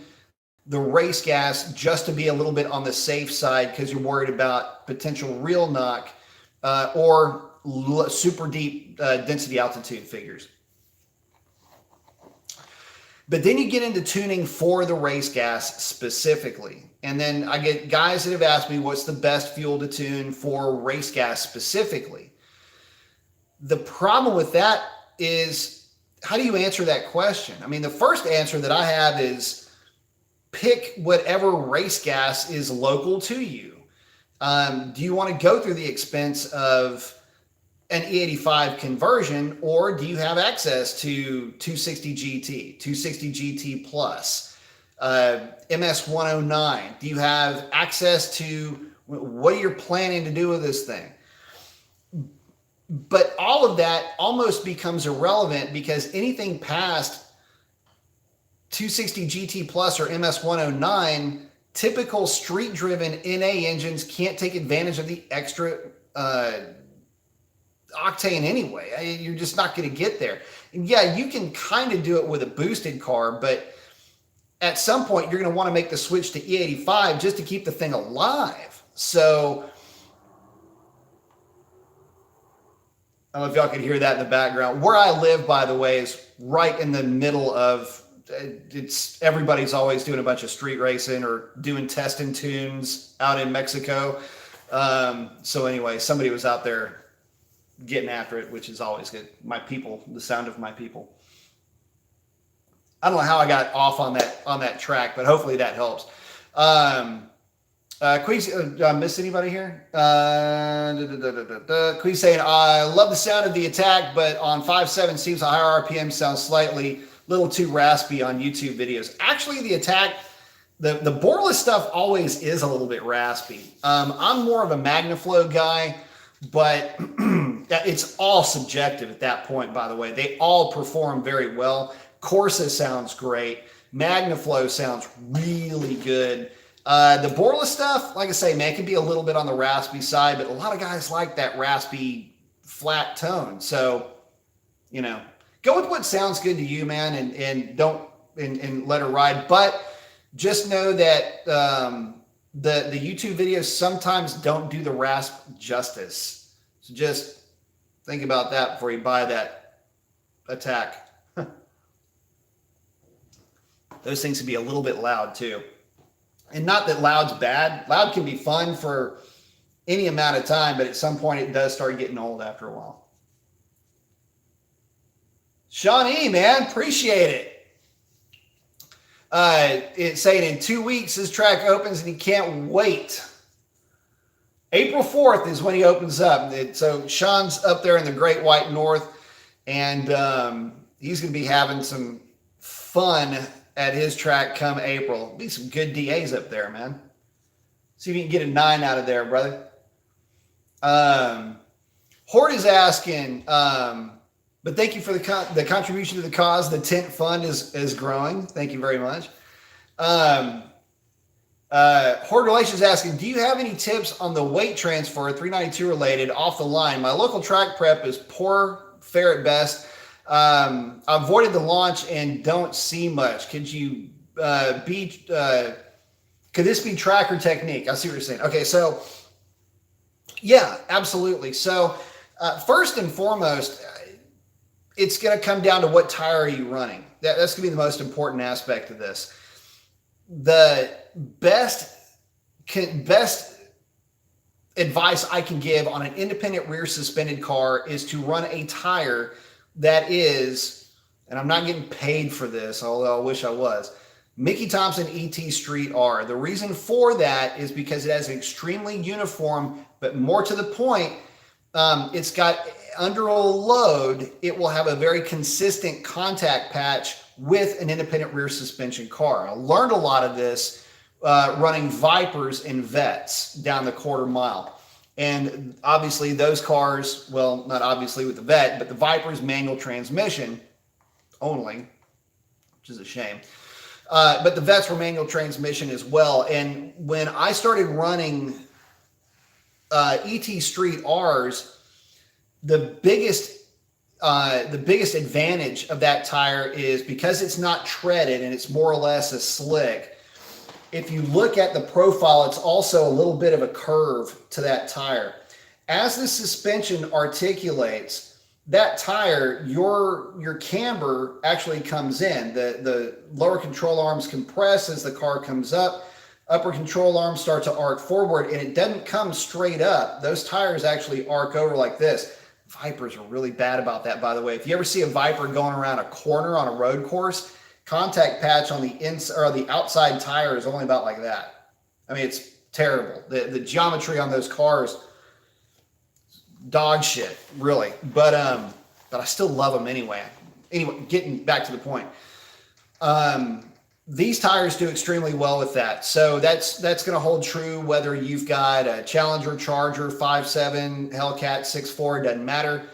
[SPEAKER 1] the race gas just to be a little bit on the safe side because you're worried about potential real knock or super deep density altitude figures. But then you get into tuning for the race gas specifically. And then I get guys that have asked me, what's the best fuel to tune for race gas specifically? The problem with that is, how do you answer that question? I mean, the first answer that I have is pick whatever race gas is local to you. Do you want to go through the expense of an E85 conversion, or do you have access to 260 GT, 260 GT plus, MS 109? Do you have access to what you're planning to do with this thing? But all of that almost becomes irrelevant, because anything past 260 GT plus or MS 109, typical street driven NA engines can't take advantage of the extra octane anyway. You're just not going to get there. And yeah, you can kind of do it with a boosted car, but at some point you're going to want to make the switch to E85 just to keep the thing alive. So I don't know if y'all can hear that in the background. Where I live, by the way, is right in the middle of, everybody's always doing a bunch of street racing or doing test and tunes out in Mexico. So anyway, somebody was out there getting after it, which is always good. My people, the sound of my people. I don't know how I got off on that track, but hopefully that helps. Queez, did I miss anybody here? Queez saying, I love the sound of the attack, but on 5.7 seems a higher RPM sounds slightly little too raspy on YouTube videos. Actually, the attack, the boreless stuff always is a little bit raspy. I'm more of a MagnaFlow guy, but it's all subjective at that point, by the way. They all perform very well. Corsa sounds great. MagnaFlow sounds really good. The boreless stuff, like I say, man, it can be a little bit on the raspy side, but a lot of guys like that raspy flat tone. So, go with what sounds good to you, man, and don't let her ride. But just know that the YouTube videos sometimes don't do the rasp justice. So just think about that before you buy that attack. Those things can be a little bit loud too. And not that loud's bad. Loud can be fun for any amount of time, but at some point it does start getting old after a while. Sean E, man, appreciate it. It's saying in 2 weeks his track opens and he can't wait. April 4th is when he opens up. So Sean's up there in the Great White North, and he's going to be having some fun at his track come April. Be some good DAs up there, man. See if you can get a 9 out of there, brother. Hort is asking, but thank you for the contribution to the cause. The tent fund is growing. Thank you very much. Horde Relations asking, do you have any tips on the weight transfer 392 related off the line? My local track prep is poor fare at best. I avoided the launch and don't see much. Could you could this be tracker technique? I see what you're saying. Okay, so yeah, absolutely. So first and foremost, it's going to come down to what tire are you running. That's going to be the most important aspect of this. The best advice I can give on an independent rear suspended car is to run a tire that is, and I'm not getting paid for this, although I wish I was, Mickey Thompson ET Street R. The reason for that is because it has an extremely uniform, but more to the point, it's got under a load, it will have a very consistent contact patch with an independent rear suspension car. I learned a lot of this running Vipers and Vets down the quarter mile. And obviously those cars, well, not obviously with the Vet, but the Viper's manual transmission only, which is a shame. But the Vets were manual transmission as well. And when I started running ET Street R's, the biggest advantage of that tire is because it's not treaded and it's more or less a slick. If you look at the profile, it's also a little bit of a curve to that tire. As the suspension articulates, that tire, your camber actually comes in. The lower control arms compress as the car comes up. Upper control arms start to arc forward, and it doesn't come straight up. Those tires actually arc over like this. Vipers are really bad about that, by the way. If you ever see a Viper going around a corner on a road course, contact patch on the inside or the outside tire is only about like that. I mean, it's terrible. The geometry on those cars, dog shit, really. But I still love them anyway. Anyway, getting back to the point. These tires do extremely well with that. So that's going to hold true whether you've got a Challenger, Charger, 5.7, Hellcat, 6.4, doesn't matter.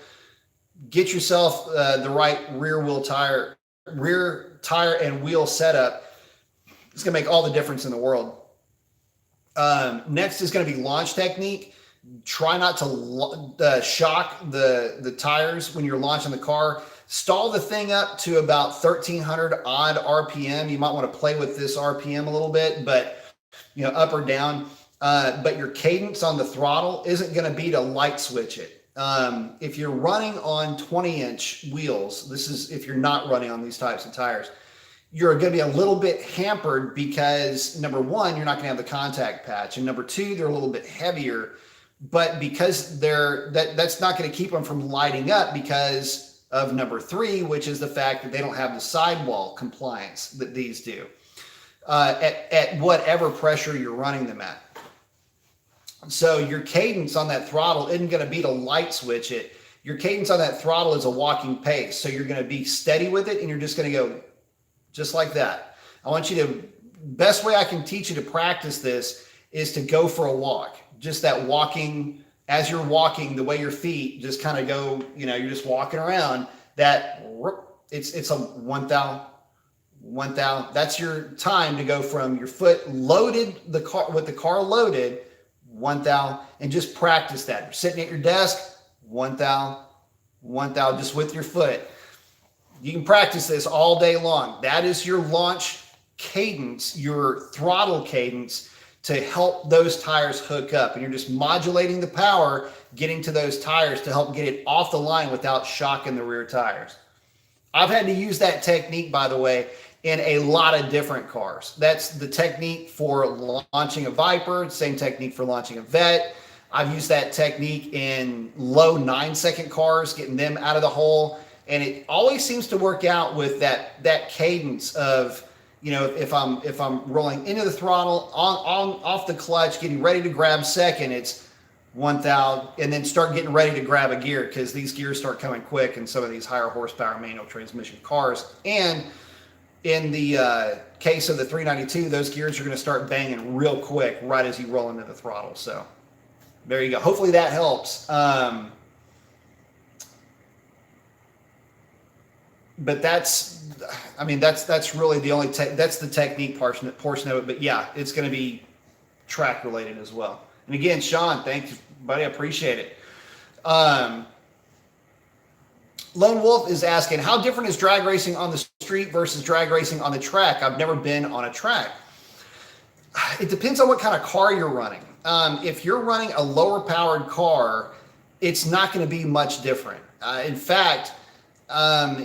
[SPEAKER 1] Get yourself the right rear tire and wheel setup. It's going to make all the difference in the world. Next is going to be launch technique. Try not to shock the tires when you're launching the car. Stall the thing up to about 1,300 odd RPM. You might want to play with this RPM a little bit, but up or down. But your cadence on the throttle isn't going to be to light switch it. If you're running on 20-inch wheels, this is if you're not running on these types of tires, you're going to be a little bit hampered because number one, you're not going to have the contact patch, and number two, they're a little bit heavier. But because that's not going to keep them from lighting up because of number three, which is the fact that they don't have the sidewall compliance that these do at whatever pressure you're running them at. So your cadence on that throttle isn't going to be to light switch it. Your cadence on that throttle is a walking pace. So you're going to be steady with it and you're just going to go just like that. I want you to, best way I can teach you to practice this is to go for a walk. Just that walking, as you're walking, the way your feet just kind of go, you're just walking around, that it's a 1,000. That's your time to go from your foot loaded, the car with the car loaded, 1,000, and just practice that. You're sitting at your desk, 1,000, just with your foot. You can practice this all day long. That is your launch cadence, your throttle cadence, to help those tires hook up. And you're just modulating the power, getting to those tires to help get it off the line without shocking the rear tires. I've had to use that technique, by the way, in a lot of different cars. That's the technique for launching a Viper, same technique for launching a Vet. I've used that technique in low 9-second cars, getting them out of the hole. And it always seems to work out with that cadence of, if I'm rolling into the throttle, on off the clutch, getting ready to grab second, it's 1,000, and then start getting ready to grab a gear because these gears start coming quick in some of these higher horsepower manual transmission cars. And in the case of the 392, those gears are going to start banging real quick right as you roll into the throttle. So There you go. Hopefully that helps. But that's, I mean, that's really the only, that's the technique portion of it. But yeah, it's going to be track related as well. And again, Sean, thank you, buddy. I appreciate it. Lone Wolf is asking, how different is drag racing on the street versus drag racing on the track? I've never been on a track. It depends on what kind of car you're running. If you're running a lower powered car, it's not going to be much different. In fact,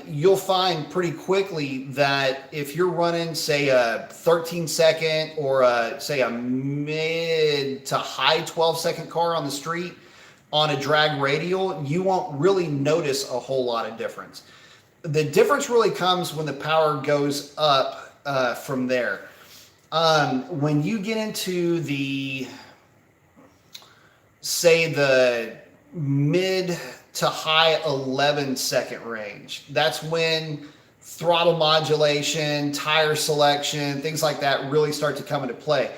[SPEAKER 1] you'll find pretty quickly that if you're running, say, a 13-second or say a mid to high 12-second car on the street on a drag radial, you won't really notice a whole lot of difference. The difference really comes when the power goes up from there. When you get into the, say, the mid to high 11-second range, that's when throttle modulation, tire selection, things like that really start to come into play.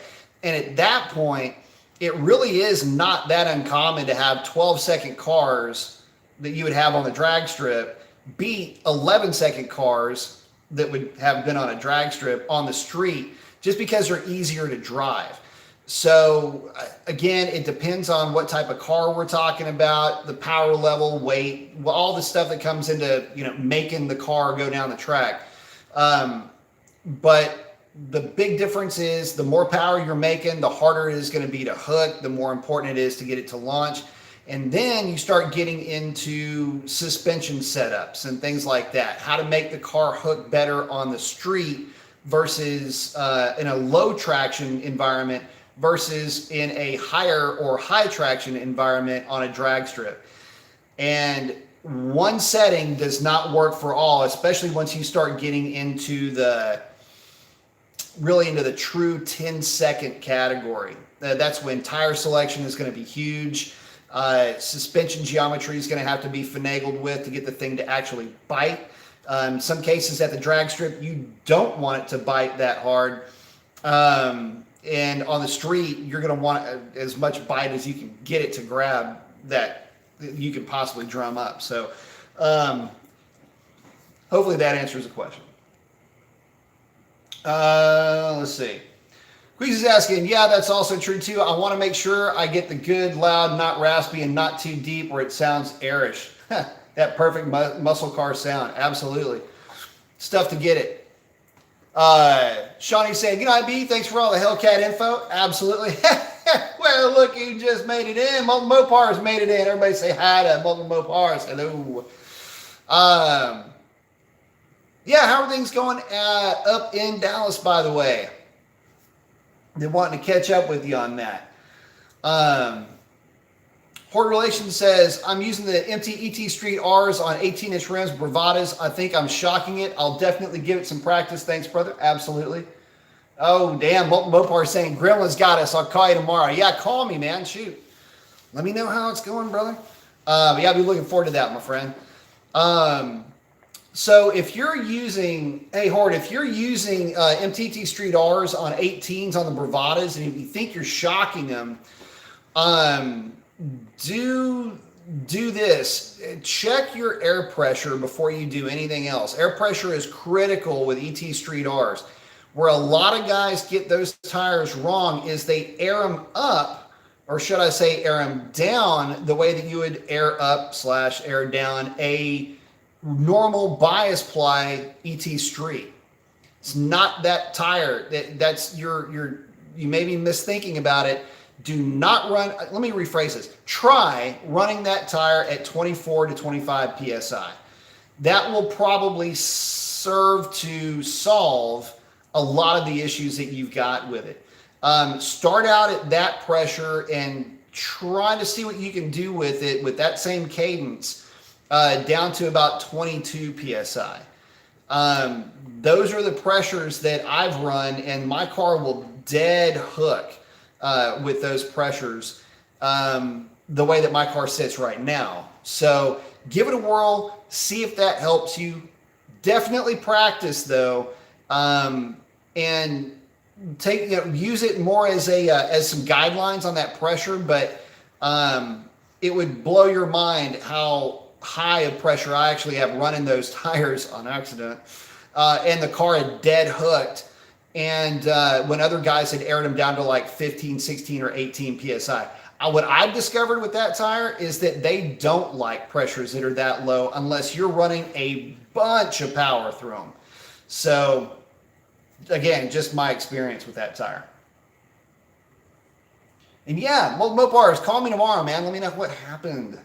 [SPEAKER 1] And at that point, it really is not that uncommon to have 12-second cars that you would have on the drag strip beat 11-second cars that would have been on a drag strip on the street, just because they're easier to drive. So again, it depends on what type of car we're talking about, the power level, weight, all the stuff that comes into, you know, making the car go down the track. But the big difference is the more power you're making, the harder it is going to be to hook, the more important it is to get it to launch. And then you start getting into suspension setups and things like that, how to make the car hook better on the street versus in a low traction environment versus in a higher or high traction environment on a drag strip. And one setting does not work for all, especially once you start getting into the really into the true 10-second category. That's when tire selection is going to be huge. Suspension geometry is going to have to be finagled with to get the thing to actually bite. In some cases at the drag strip, you don't want it to bite that hard. And on the street, you're going to want as much bite as you can get it to grab that you can possibly drum up. So hopefully that answers the question. Let's see. Queez is asking, yeah, that's also true too. I want to make sure I get the good, loud, not raspy, and not too deep where it sounds airish. That perfect muscle car sound. Absolutely. Stuff to get it. Shanice saying, good night, B. Thanks for all the Hellcat info. Absolutely. Well, look, you just made it in. Molten Mopars made it in. Everybody say hi to Molten Mopars. Hello. Yeah, how are things going up in Dallas, by the way? They're wanting to catch up with you on that. Horde Relations says, I'm using the empty ET Street R's on 18-inch rims, Bravadas. I think I'm shocking it. I'll definitely give it some practice. Thanks, brother. Absolutely. Oh, damn. Molten Mopar saying, Gremlin's got us. I'll call you tomorrow. Yeah, call me, man. Shoot. Let me know how it's going, brother. Yeah, I'll be looking forward to that, my friend. So if you're using, hey, Horde, if you're using MTT Street R's on 18s on the Bravadas, and if you think you're shocking them, do this. Check your air pressure before you do anything else. Air pressure is critical with ET Street R's. Where a lot of guys get those tires wrong is they air them up, or should I say air them down the way that you would air up / air down a normal bias ply ET Street. It's not that tire. That's you may be misthinking about it. Do not run, let me rephrase this. Try running that tire at 24 to 25 PSI. That will probably serve to solve a lot of the issues that you've got with it. Start out at that pressure and try to see what you can do with it with that same cadence down to about 22 PSI. Those are the pressures that I've run, and my car will dead hook with those pressures the way that my car sits right now. So give it a whirl, see if that helps you. Definitely practice though, and use it more as some guidelines on that pressure. But it would blow your mind how high of pressure I actually have running those tires on accident. And the car had dead hooked. And when other guys had aired them down to like 15, 16, or 18 PSI. What I've discovered with that tire is that they don't like pressures that are that low unless you're running a bunch of power through them. So again, just my experience with that tire. And yeah, Mopars, call me tomorrow, man. Let me know what happened.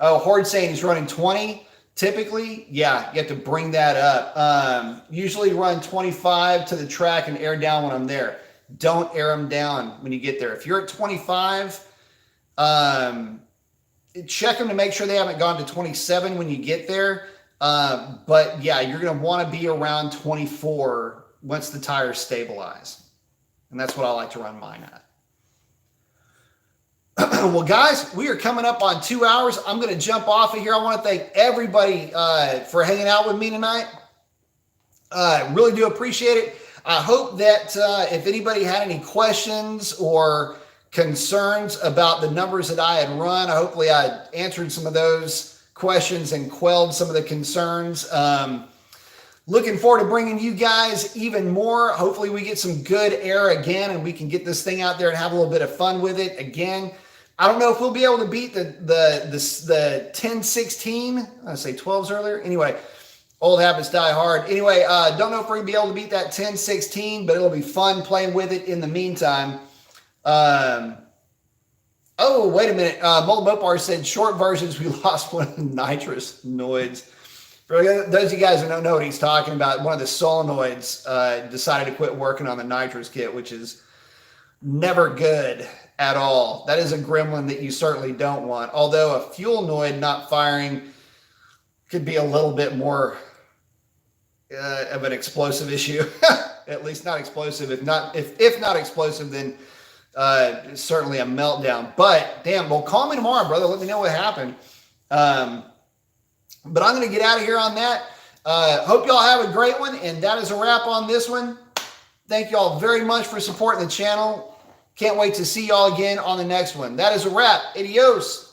[SPEAKER 1] Oh, Horde saying he's running 20. Typically, yeah, you have to bring that up. Usually run 25 to the track and air down when I'm there. Don't air them down when you get there. If you're at 25, check them to make sure they haven't gone to 27 when you get there. But yeah, you're going to want to be around 24 once the tires stabilize. And that's what I like to run mine at. Well, guys, we are coming up on 2 hours. I'm going to jump off of here. I want to thank everybody for hanging out with me tonight. I really do appreciate it. I hope that if anybody had any questions or concerns about the numbers that I had run, hopefully I answered some of those questions and quelled some of the concerns. Looking forward to bringing you guys even more. Hopefully we get some good air again and we can get this thing out there and have a little bit of fun with it again. I don't know if we'll be able to beat the 1016. I say 12s earlier. Anyway, old habits die hard. Anyway, don't know if we're going to be able to beat that 1016, but it'll be fun playing with it in the meantime. Oh, wait a minute. Mopar said short versions, we lost one of the nitrous noids. For those of you guys who don't know what he's talking about, one of the solenoids decided to quit working on the nitrous kit, which is never good at all. That is a gremlin that you certainly don't want. Although a fuel noid not firing could be a little bit more of an explosive issue. At least not explosive. If not explosive, then certainly a meltdown. But damn, well, call me tomorrow, brother. Let me know what happened. But I'm going to get out of here on that. Hope y'all have a great one. And that is a wrap on this one. Thank y'all very much for supporting the channel. Can't wait to see y'all again on the next one. That is a wrap. Adios.